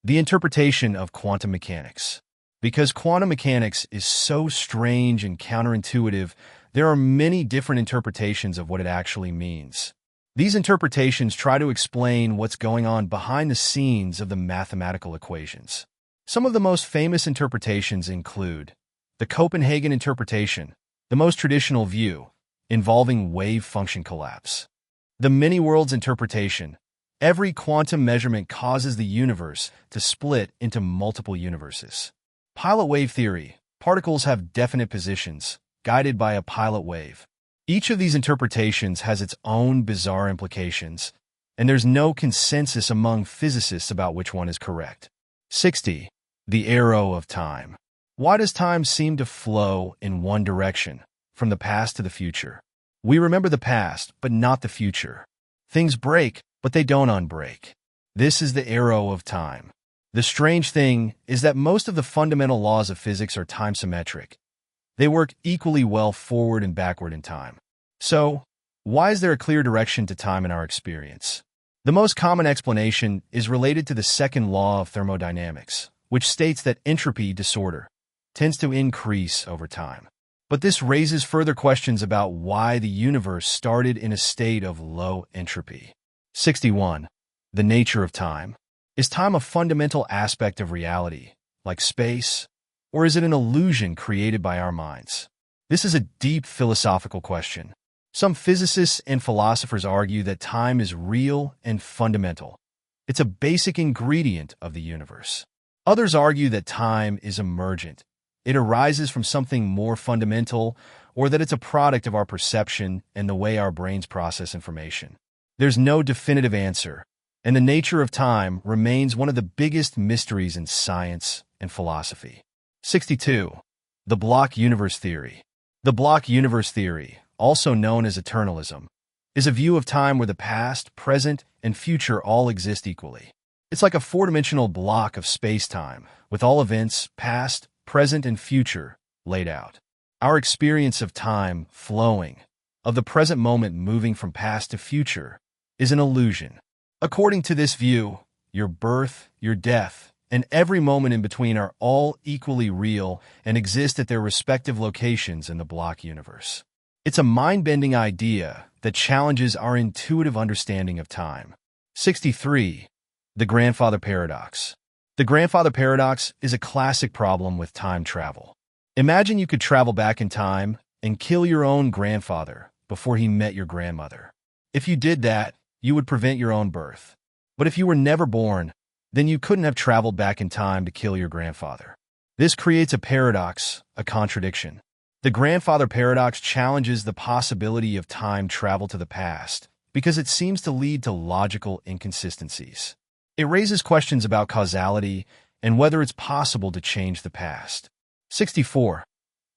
The interpretation of quantum mechanics. Because quantum mechanics is so strange and counterintuitive, there are many different interpretations of what it actually means. These interpretations try to explain what's going on behind the scenes of the mathematical equations. Some of the most famous interpretations include the Copenhagen interpretation, the most traditional view, involving wave function collapse. The many-worlds interpretation, every quantum measurement causes the universe to split into multiple universes. Pilot wave theory, particles have definite positions, guided by a pilot wave. Each of these interpretations has its own bizarre implications, and there's no consensus among physicists about which one is correct. 60. The arrow of time. Why does time seem to flow in one direction, from the past to the future? We remember the past, but not the future. Things break, but they don't unbreak. This is the arrow of time. The strange thing is that most of the fundamental laws of physics are time-symmetric. They work equally well forward and backward in time. So, why is there a clear direction to time in our experience? The most common explanation is related to the second law of thermodynamics, which states that entropy disorder tends to increase over time. But this raises further questions about why the universe started in a state of low entropy. 61. The nature of time. Is time a fundamental aspect of reality, like space, or is it an illusion created by our minds? This is a deep philosophical question. Some physicists and philosophers argue that time is real and fundamental. It's a basic ingredient of the universe. Others argue that time is emergent. It arises from something more fundamental, or that it's a product of our perception and the way our brains process information. There's no definitive answer, and the nature of time remains one of the biggest mysteries in science and philosophy. 62. The block universe theory. The block universe theory, also known as eternalism, is a view of time where the past, present, and future all exist equally. It's like a four-dimensional block of space-time, with all events, past, present, and future, laid out. Our experience of time flowing, of the present moment moving from past to future, is an illusion. According to this view, your birth, your death, and every moment in between are all equally real and exist at their respective locations in the block universe. It's a mind-bending idea that challenges our intuitive understanding of time. 63. The Grandfather Paradox. The Grandfather Paradox is a classic problem with time travel. Imagine you could travel back in time and kill your own grandfather before he met your grandmother. If you did that, you would prevent your own birth. But if you were never born, then you couldn't have traveled back in time to kill your grandfather. This creates a paradox, a contradiction. The Grandfather Paradox challenges the possibility of time travel to the past because it seems to lead to logical inconsistencies. It raises questions about causality and whether it's possible to change the past. 64.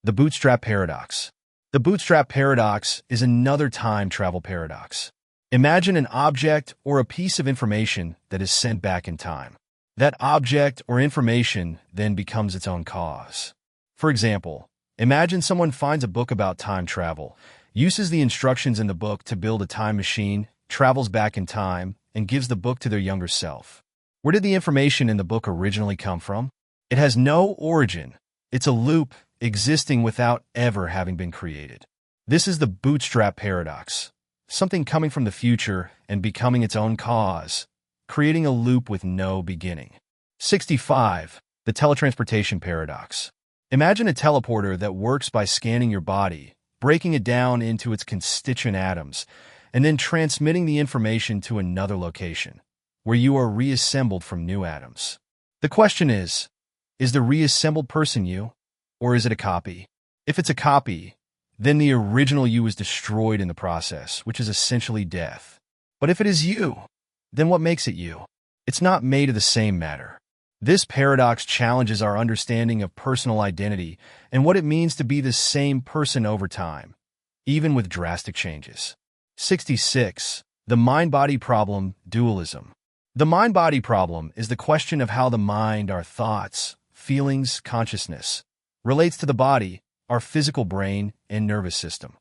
The Bootstrap Paradox. The Bootstrap Paradox is another time travel paradox. Imagine an object or a piece of information that is sent back in time. That object or information then becomes its own cause. For example, imagine someone finds a book about time travel, uses the instructions in the book to build a time machine, travels back in time, and gives the book to their younger self. Where did the information in the book originally come from? It has no origin. It's a loop existing without ever having been created. This is the Bootstrap Paradox. Something coming from the future and becoming its own cause, creating a loop with no beginning. 65. The Teletransportation Paradox. Imagine a teleporter that works by scanning your body, breaking it down into its constituent atoms, and then transmitting the information to another location, where you are reassembled from new atoms. The question is the reassembled person you, or is it a copy? If it's a copy, then the original you is destroyed in the process, which is essentially death. But if it is you, then what makes it you? It's not made of the same matter. This paradox challenges our understanding of personal identity and what it means to be the same person over time, even with drastic changes. 66. The mind-body problem, dualism. The mind-body problem is the question of how the mind, our thoughts, feelings, consciousness, relates to the body, our physical brain, and nervous system.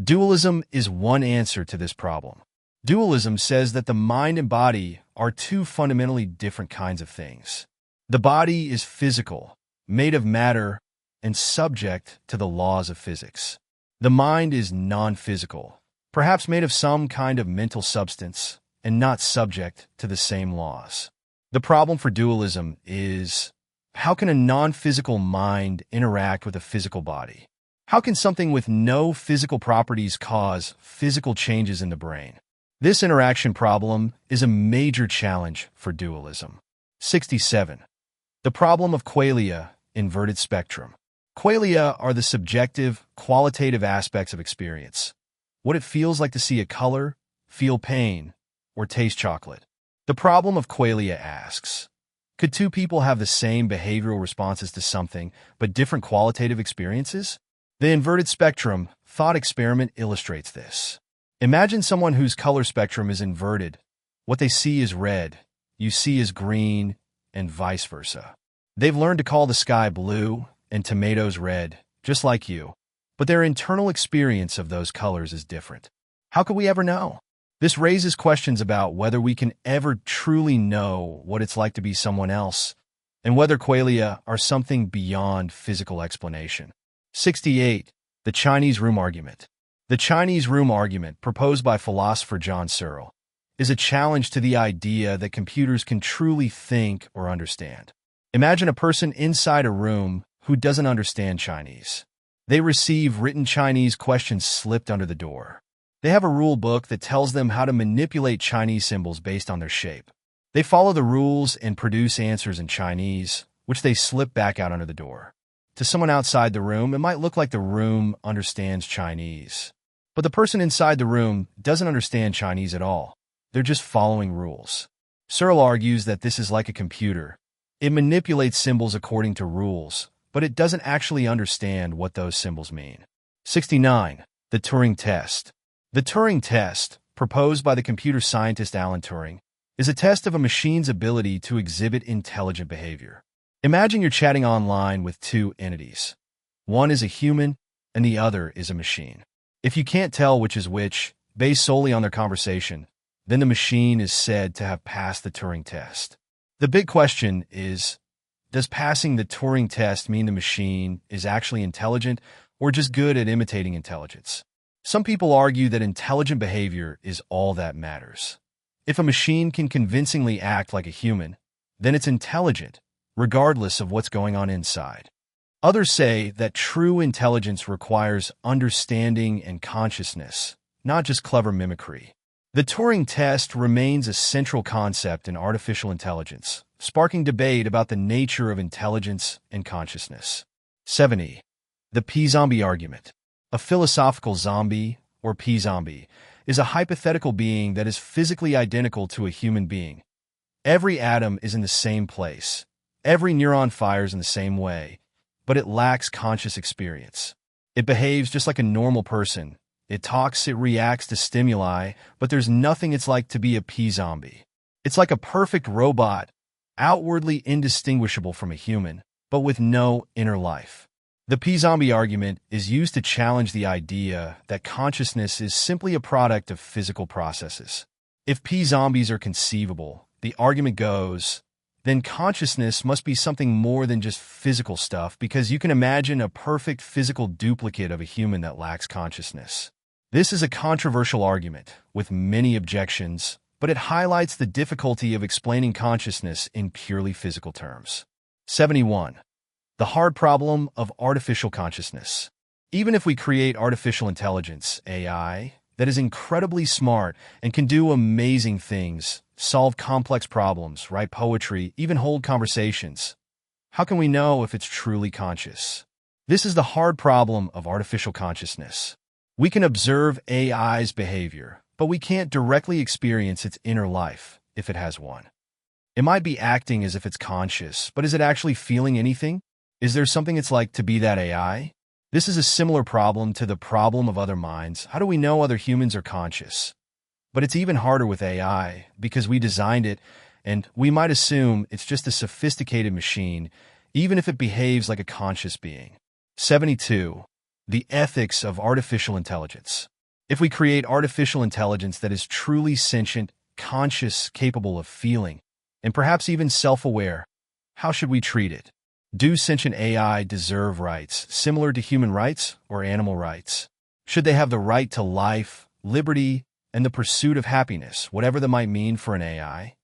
Dualism is one answer to this problem. Dualism says that the mind and body are two fundamentally different kinds of things. The body is physical, made of matter, and subject to the laws of physics. The mind is non-physical, perhaps made of some kind of mental substance, and not subject to the same laws. The problem for dualism is, how can a non-physical mind interact with a physical body? How can something with no physical properties cause physical changes in the brain? This interaction problem is a major challenge for dualism. 67. The problem of qualia, inverted spectrum. Qualia are the subjective, qualitative aspects of experience. What it feels like to see a color, feel pain, or taste chocolate. The problem of qualia asks, could two people have the same behavioral responses to something, but different qualitative experiences? The inverted spectrum thought experiment illustrates this. Imagine someone whose color spectrum is inverted. What they see is red, you see is green, and vice versa. They've learned to call the sky blue and tomatoes red, just like you, but their internal experience of those colors is different. How could we ever know? This raises questions about whether we can ever truly know what it's like to be someone else, and whether qualia are something beyond physical explanation. 68. The Chinese room argument. The Chinese room argument, proposed by philosopher John Searle, is a challenge to the idea that computers can truly think or understand. Imagine a person inside a room who doesn't understand Chinese. They receive written Chinese questions slipped under the door. They have a rule book that tells them how to manipulate Chinese symbols based on their shape. They follow the rules and produce answers in Chinese, which they slip back out under the door. To someone outside the room, it might look like the room understands Chinese. But the person inside the room doesn't understand Chinese at all. They're just following rules. Searle argues that this is like a computer. It manipulates symbols according to rules, but it doesn't actually understand what those symbols mean. 69. The Turing Test. The Turing Test, proposed by the computer scientist Alan Turing, is a test of a machine's ability to exhibit intelligent behavior. Imagine you're chatting online with two entities. One is a human, and the other is a machine. If you can't tell which is which, based solely on their conversation, then the machine is said to have passed the Turing test. The big question is, does passing the Turing test mean the machine is actually intelligent or just good at imitating intelligence? Some people argue that intelligent behavior is all that matters. If a machine can convincingly act like a human, then it's intelligent, regardless of what's going on inside. Others say that true intelligence requires understanding and consciousness, not just clever mimicry. The Turing test remains a central concept in artificial intelligence, sparking debate about the nature of intelligence and consciousness. 70. The P-zombie argument. A philosophical zombie, or P-zombie, is a hypothetical being that is physically identical to a human being. Every atom is in the same place. Every neuron fires in the same way, but it lacks conscious experience. It behaves just like a normal person. It talks, it reacts to stimuli, but there's nothing it's like to be a P-zombie. It's like a perfect robot, outwardly indistinguishable from a human, but with no inner life. The P-zombie argument is used to challenge the idea that consciousness is simply a product of physical processes. If P-zombies are conceivable, the argument goes, then consciousness must be something more than just physical stuff, because you can imagine a perfect physical duplicate of a human that lacks consciousness. This is a controversial argument with many objections, but it highlights the difficulty of explaining consciousness in purely physical terms. 71. The hard problem of artificial consciousness. Even if we create artificial intelligence, AI, that is incredibly smart and can do amazing things, solve complex problems, write poetry, even hold conversations, how can we know if it's truly conscious? This is the hard problem of artificial consciousness. We can observe AI's behavior, but we can't directly experience its inner life, if it has one. It might be acting as if it's conscious, but is it actually feeling anything? Is there something it's like to be that AI? This is a similar problem to the problem of other minds. How do we know other humans are conscious? But it's even harder with AI because we designed it and we might assume it's just a sophisticated machine, even if it behaves like a conscious being. 72. The ethics of artificial intelligence. If we create artificial intelligence that is truly sentient, conscious, capable of feeling, and perhaps even self-aware, how should we treat it? Do sentient AI deserve rights similar to human rights or animal rights? Should they have the right to life, liberty, and the pursuit of happiness, whatever that might mean for an AI?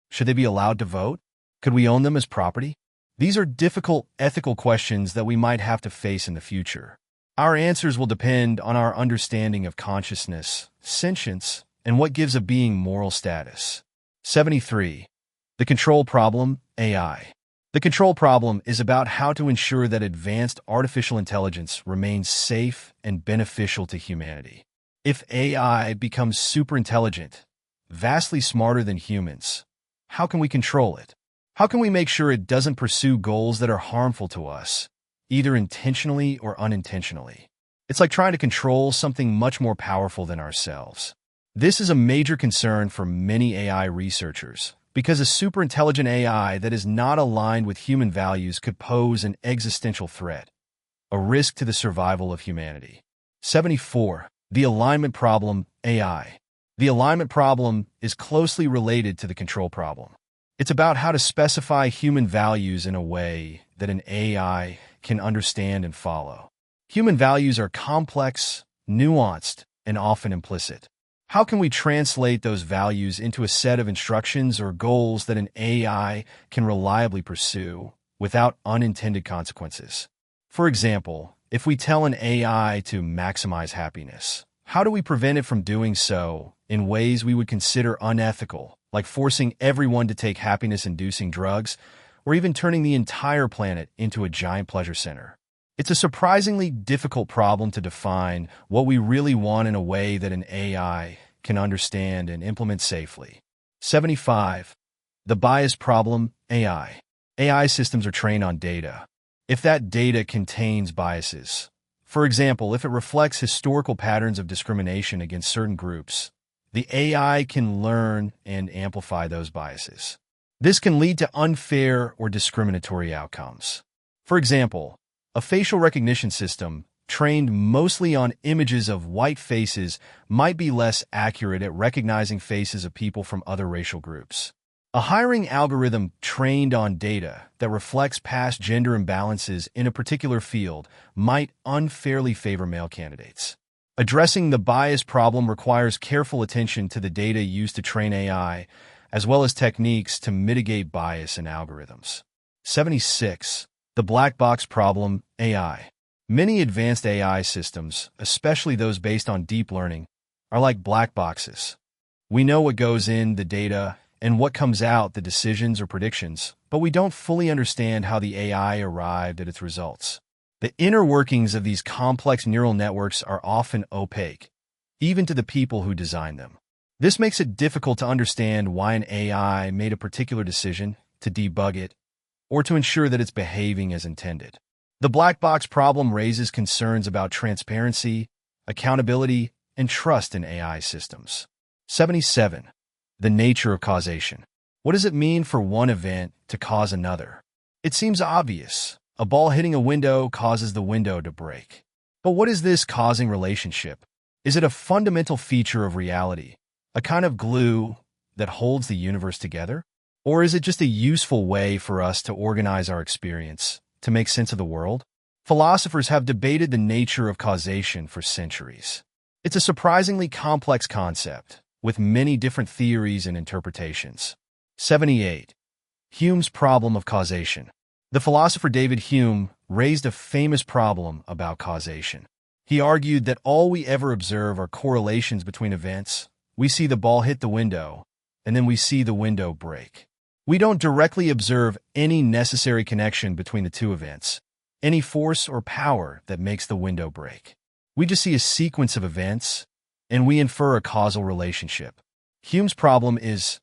Should they be allowed to vote? Could we own them as property? These are difficult ethical questions that we might have to face in the future. Our answers will depend on our understanding of consciousness, sentience, and what gives a being moral status. 73. The control problem, AI. The control problem is about how to ensure that advanced artificial intelligence remains safe and beneficial to humanity. If AI becomes superintelligent, vastly smarter than humans, how can we control it? How can we make sure it doesn't pursue goals that are harmful to us, either intentionally or unintentionally? It's like trying to control something much more powerful than ourselves. This is a major concern for many AI researchers, because a superintelligent AI that is not aligned with human values could pose an existential threat, a risk to the survival of humanity. 74. The alignment problem, AI. The alignment problem is closely related to the control problem. It's about how to specify human values in a way that an AI can understand and follow. Human values are complex, nuanced, and often implicit. How can we translate those values into a set of instructions or goals that an AI can reliably pursue without unintended consequences? For example, if we tell an AI to maximize happiness, how do we prevent it from doing so in ways we would consider unethical, like forcing everyone to take happiness-inducing drugs, or even turning the entire planet into a giant pleasure center? It's a surprisingly difficult problem to define what we really want in a way that an AI can understand and implement safely. 75. The bias problem, AI. AI systems are trained on data. If that data contains biases, for example, if it reflects historical patterns of discrimination against certain groups, the AI can learn and amplify those biases. This can lead to unfair or discriminatory outcomes. For example, a facial recognition system trained mostly on images of white faces might be less accurate at recognizing faces of people from other racial groups. A hiring algorithm trained on data that reflects past gender imbalances in a particular field might unfairly favor male candidates. Addressing the bias problem requires careful attention to the data used to train AI, as well as techniques to mitigate bias in algorithms. 76. The black box problem, AI. Many advanced AI systems, especially those based on deep learning, are like black boxes. We know what goes in the data and what comes out, the decisions or predictions, but we don't fully understand how the AI arrived at its results. The inner workings of these complex neural networks are often opaque, even to the people who design them. This makes it difficult to understand why an AI made a particular decision, to debug it, or to ensure that it's behaving as intended. The black box problem raises concerns about transparency, accountability, and trust in AI systems. 77. The nature of causation. What does it mean for one event to cause another? It seems obvious. A ball hitting a window causes the window to break. But what is this causing relationship? Is it a fundamental feature of reality, a kind of glue that holds the universe together? Or is it just a useful way for us to organize our experience, to make sense of the world? Philosophers have debated the nature of causation for centuries. It's a surprisingly complex concept, with many different theories and interpretations. 78. Hume's problem of causation. The philosopher David Hume raised a famous problem about causation. He argued that all we ever observe are correlations between events. We see the ball hit the window, and then we see the window break. We don't directly observe any necessary connection between the two events, any force or power that makes the window break. We just see a sequence of events, and we infer a causal relationship. Hume's problem is,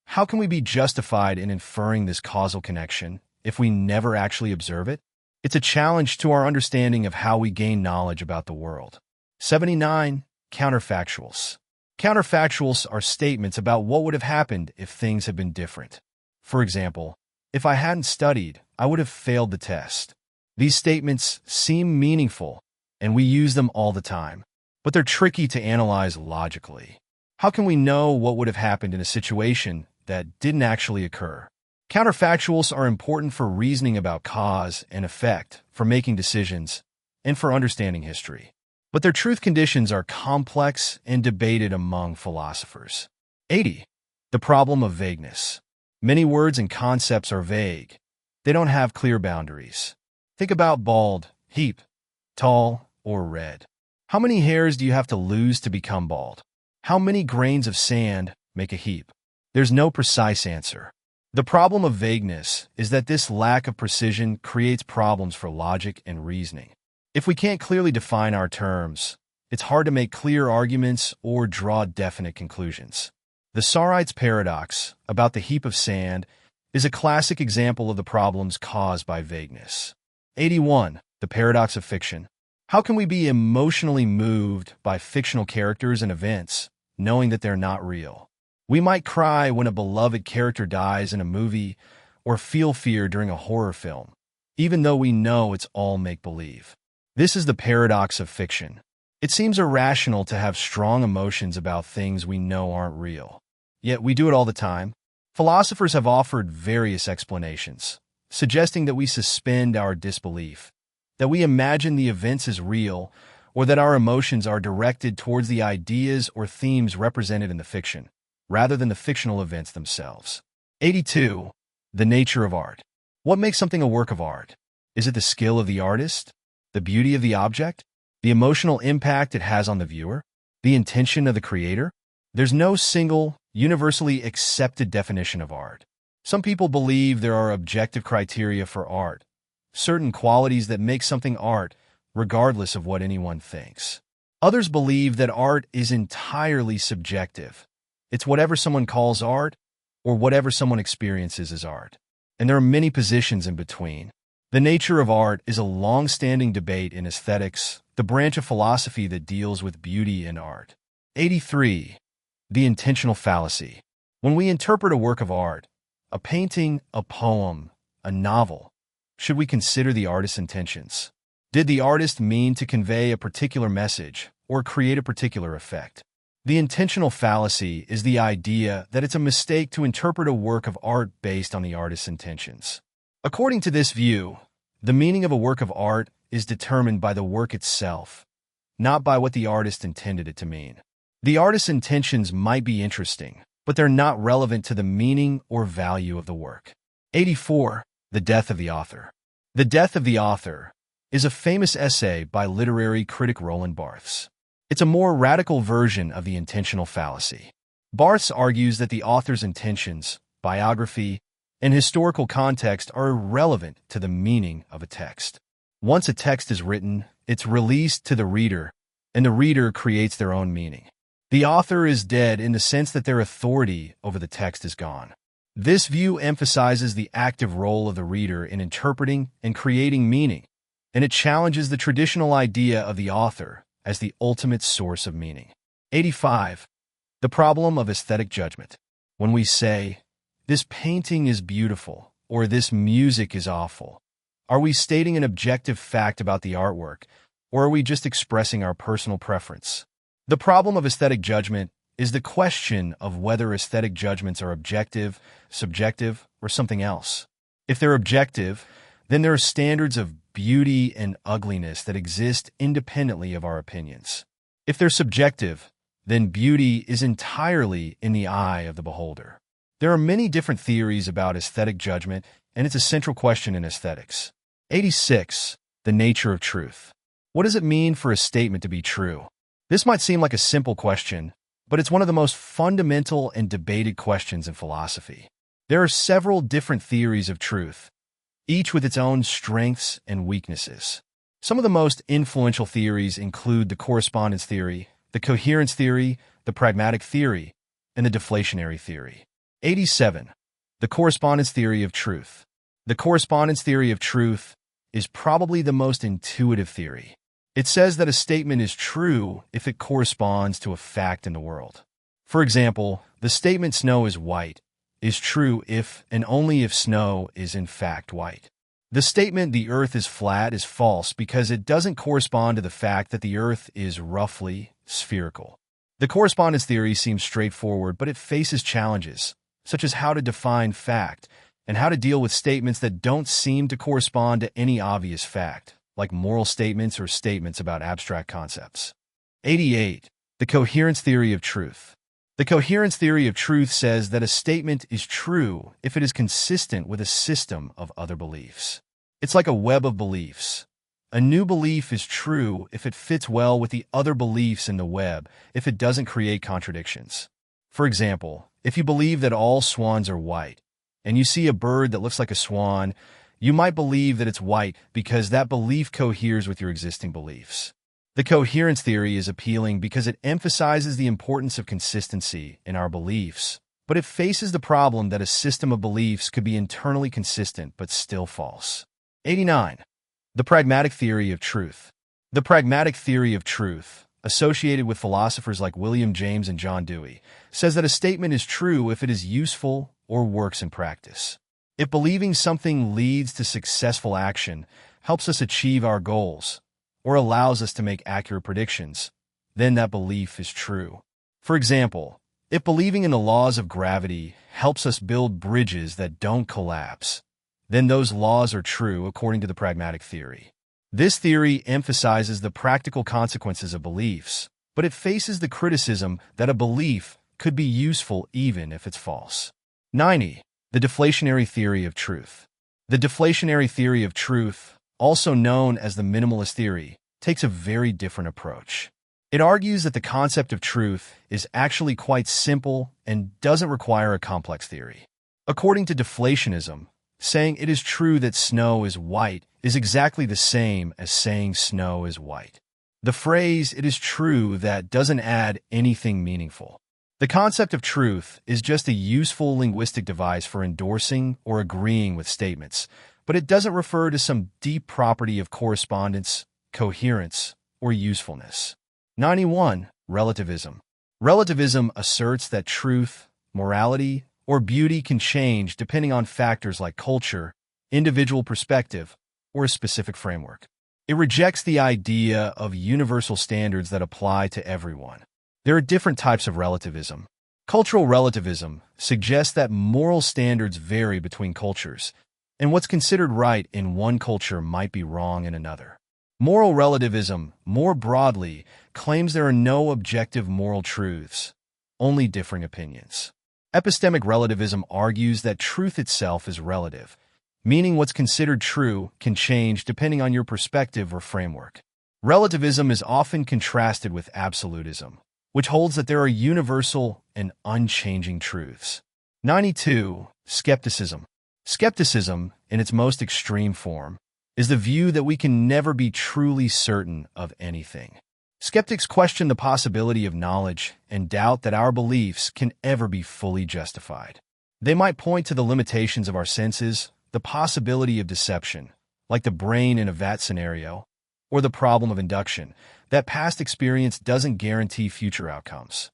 how can we be justified in inferring this causal connection if we never actually observe it? It's a challenge to our understanding of how we gain knowledge about the world. 79. Counterfactuals. Counterfactuals are statements about what would have happened if things had been different. For example, if I hadn't studied, I would have failed the test. These statements seem meaningful, and we use them all the time, but they're tricky to analyze logically. How can we know what would have happened in a situation that didn't actually occur? Counterfactuals are important for reasoning about cause and effect, for making decisions, and for understanding history. But their truth conditions are complex and debated among philosophers. 80. The problem of vagueness. Many words and concepts are vague. They don't have clear boundaries. Think about bald, heap, tall, or red. How many hairs do you have to lose to become bald? How many grains of sand make a heap? There's no precise answer. The problem of vagueness is that this lack of precision creates problems for logic and reasoning. If we can't clearly define our terms, it's hard to make clear arguments or draw definite conclusions. The Sorites Paradox, about the heap of sand, is a classic example of the problems caused by vagueness. 81. The paradox of fiction. How can we be emotionally moved by fictional characters and events, knowing that they're not real? We might cry when a beloved character dies in a movie or feel fear during a horror film, even though we know it's all make-believe. This is the paradox of fiction. It seems irrational to have strong emotions about things we know aren't real. Yet we do it all the time. Philosophers have offered various explanations, suggesting that we suspend our disbelief, that we imagine the events as real, or that our emotions are directed towards the ideas or themes represented in the fiction, rather than the fictional events themselves. 82. The nature of art. What makes something a work of art? Is it the skill of the artist? The beauty of the object? The emotional impact it has on the viewer? The intention of the creator? There's no single, universally accepted definition of art. Some people believe there are objective criteria for art, certain qualities that make something art, regardless of what anyone thinks. Others believe that art is entirely subjective. It's whatever someone calls art, or whatever someone experiences as art. And there are many positions in between. The nature of art is a long-standing debate in aesthetics, the branch of philosophy that deals with beauty in art. 83. The intentional fallacy. When we interpret a work of art, a painting, a poem, a novel, should we consider the artist's intentions? Did the artist mean to convey a particular message or create a particular effect? The intentional fallacy is the idea that it's a mistake to interpret a work of art based on the artist's intentions. According to this view, the meaning of a work of art is determined by the work itself, not by what the artist intended it to mean. The artist's intentions might be interesting, but they're not relevant to the meaning or value of the work. 84. The death of the author. The Death of the Author is a famous essay by literary critic Roland Barthes. It's a more radical version of the intentional fallacy. Barthes argues that the author's intentions, biography, and historical context are irrelevant to the meaning of a text. Once a text is written, it's released to the reader, and the reader creates their own meaning. The author is dead in the sense that their authority over the text is gone. This view emphasizes the active role of the reader in interpreting and creating meaning, and it challenges the traditional idea of the author as the ultimate source of meaning. 85. The problem of aesthetic judgment. When we say, "This painting is beautiful," or "This music is awful," are we stating an objective fact about the artwork, or are we just expressing our personal preference? The problem of aesthetic judgment is the question of whether aesthetic judgments are objective, subjective, or something else. If they're objective, then there are standards of beauty and ugliness that exist independently of our opinions. If they're subjective, then beauty is entirely in the eye of the beholder. There are many different theories about aesthetic judgment, and it's a central question in aesthetics. 86. The nature of truth. What does it mean for a statement to be true? This might seem like a simple question, but it's one of the most fundamental and debated questions in philosophy. There are several different theories of truth, each with its own strengths and weaknesses. Some of the most influential theories include the correspondence theory, the coherence theory, the pragmatic theory, and the deflationary theory. 87. The correspondence theory of truth. The correspondence theory of truth is probably the most intuitive theory. It says that a statement is true if it corresponds to a fact in the world. For example, the statement snow is white is true if and only if snow is in fact white. The statement the Earth is flat is false because it doesn't correspond to the fact that the Earth is roughly spherical. The correspondence theory seems straightforward, but it faces challenges, such as how to define fact and how to deal with statements that don't seem to correspond to any obvious fact, like moral statements or statements about abstract concepts. 88. The coherence theory of truth. The coherence theory of truth says that a statement is true if it is consistent with a system of other beliefs. It's like a web of beliefs. A new belief is true if it fits well with the other beliefs in the web, if it doesn't create contradictions. For example, if you believe that all swans are white, and you see a bird that looks like a swan, you might believe that it's white because that belief coheres with your existing beliefs. The coherence theory is appealing because it emphasizes the importance of consistency in our beliefs, but it faces the problem that a system of beliefs could be internally consistent but still false. 89. The pragmatic theory of truth. The pragmatic theory of truth, associated with philosophers like William James and John Dewey, says that a statement is true if it is useful or works in practice. If believing something leads to successful action, helps us achieve our goals, or allows us to make accurate predictions, then that belief is true. For example, if believing in the laws of gravity helps us build bridges that don't collapse, then those laws are true according to the pragmatic theory. This theory emphasizes the practical consequences of beliefs, but it faces the criticism that a belief could be useful even if it's false. 90. The deflationary theory of truth. The deflationary theory of truth, also known as the minimalist theory, takes a very different approach. It argues that the concept of truth is actually quite simple and doesn't require a complex theory. According to deflationism, saying it is true that snow is white is exactly the same as saying snow is white. The phrase "it is true that" doesn't add anything meaningful. The concept of truth is just a useful linguistic device for endorsing or agreeing with statements, but it doesn't refer to some deep property of correspondence, coherence, or usefulness. 91. Relativism. Relativism asserts that truth, morality, or beauty can change depending on factors like culture, individual perspective, or a specific framework. It rejects the idea of universal standards that apply to everyone. There are different types of relativism. Cultural relativism suggests that moral standards vary between cultures, and what's considered right in one culture might be wrong in another. Moral relativism, more broadly, claims there are no objective moral truths, only differing opinions. Epistemic relativism argues that truth itself is relative, meaning what's considered true can change depending on your perspective or framework. Relativism is often contrasted with absolutism, which holds that there are universal and unchanging truths. 92. Skepticism. Skepticism, in its most extreme form, is the view that we can never be truly certain of anything. Skeptics question the possibility of knowledge and doubt that our beliefs can ever be fully justified. They might point to the limitations of our senses, the possibility of deception, like the brain in a vat scenario, or the problem of induction, that past experience doesn't guarantee future outcomes.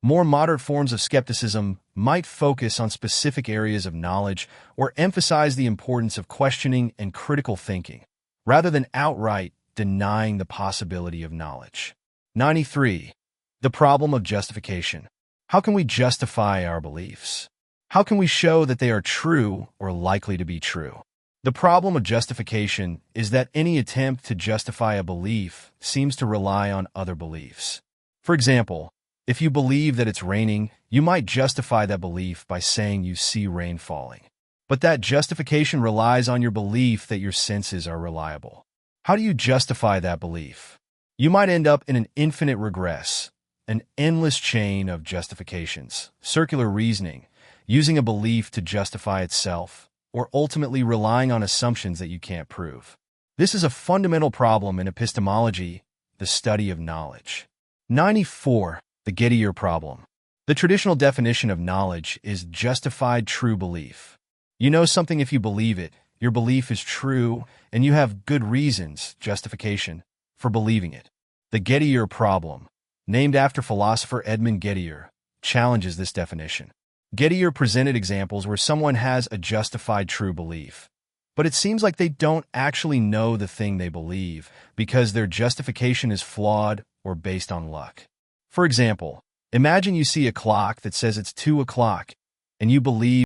More moderate forms of skepticism might focus on specific areas of knowledge or emphasize the importance of questioning and critical thinking, rather than outright denying the possibility of knowledge. 93. The problem of justification. How can we justify our beliefs? How can we show that they are true or likely to be true? The problem of justification is that any attempt to justify a belief seems to rely on other beliefs. For example, if you believe that it's raining, you might justify that belief by saying you see rain falling. But that justification relies on your belief that your senses are reliable. How do you justify that belief? You might end up in an infinite regress, an endless chain of justifications, circular reasoning, using a belief to justify itself, or ultimately relying on assumptions that you can't prove. This is a fundamental problem in epistemology, the study of knowledge. 94. The Gettier problem. The traditional definition of knowledge is justified true belief. You know something if you believe it, your belief is true, and you have good reasons, justification, for believing it. The Gettier problem, named after philosopher Edmund Gettier, challenges this definition. Gettier presented examples where someone has a justified true belief, but it seems like they don't actually know the thing they believe because their justification is flawed or based on luck. For example, imagine you see a clock that says it's 2 o'clock, and you believe.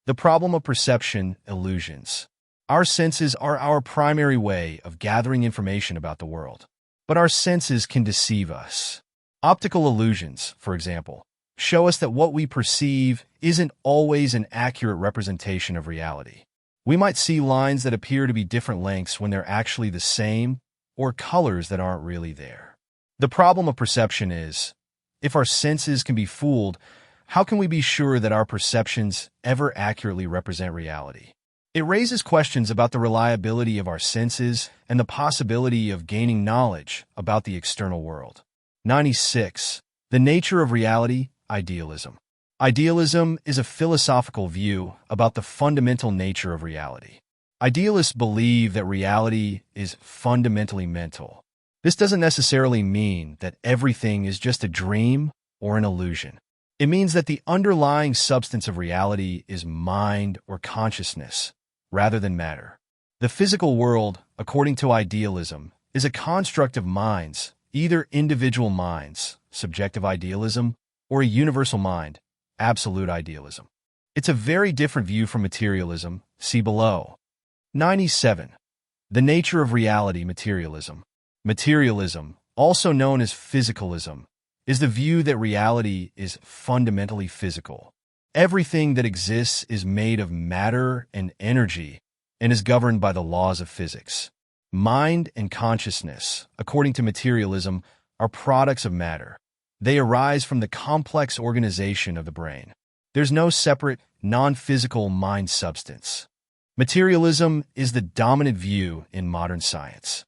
The problem of perception illusions. Our senses are our primary way of gathering information about the world, but our senses can deceive us. Optical illusions, for example, show us that what we perceive isn't always an accurate representation of reality. We might see lines that appear to be different lengths when they're actually the same, or colors that aren't really there. The problem of perception is, if our senses can be fooled, how can we be sure that our perceptions ever accurately represent reality? It raises questions about the reliability of our senses and the possibility of gaining knowledge about the external world. 96. The nature of reality, idealism. Idealism is a philosophical view about the fundamental nature of reality. Idealists believe that reality is fundamentally mental. This doesn't necessarily mean that everything is just a dream or an illusion. It means that the underlying substance of reality is mind or consciousness, rather than matter. The physical world, according to idealism, is a construct of minds, either individual minds, subjective idealism, or a universal mind, absolute idealism. It's a very different view from materialism, see below. 97. The nature of reality, materialism. Materialism, also known as physicalism, is the view that reality is fundamentally physical. Everything that exists is made of matter and energy and is governed by the laws of physics. Mind and consciousness, according to materialism, are products of matter. They arise from the complex organization of the brain. There's no separate, non-physical mind substance. Materialism is the dominant view in modern science.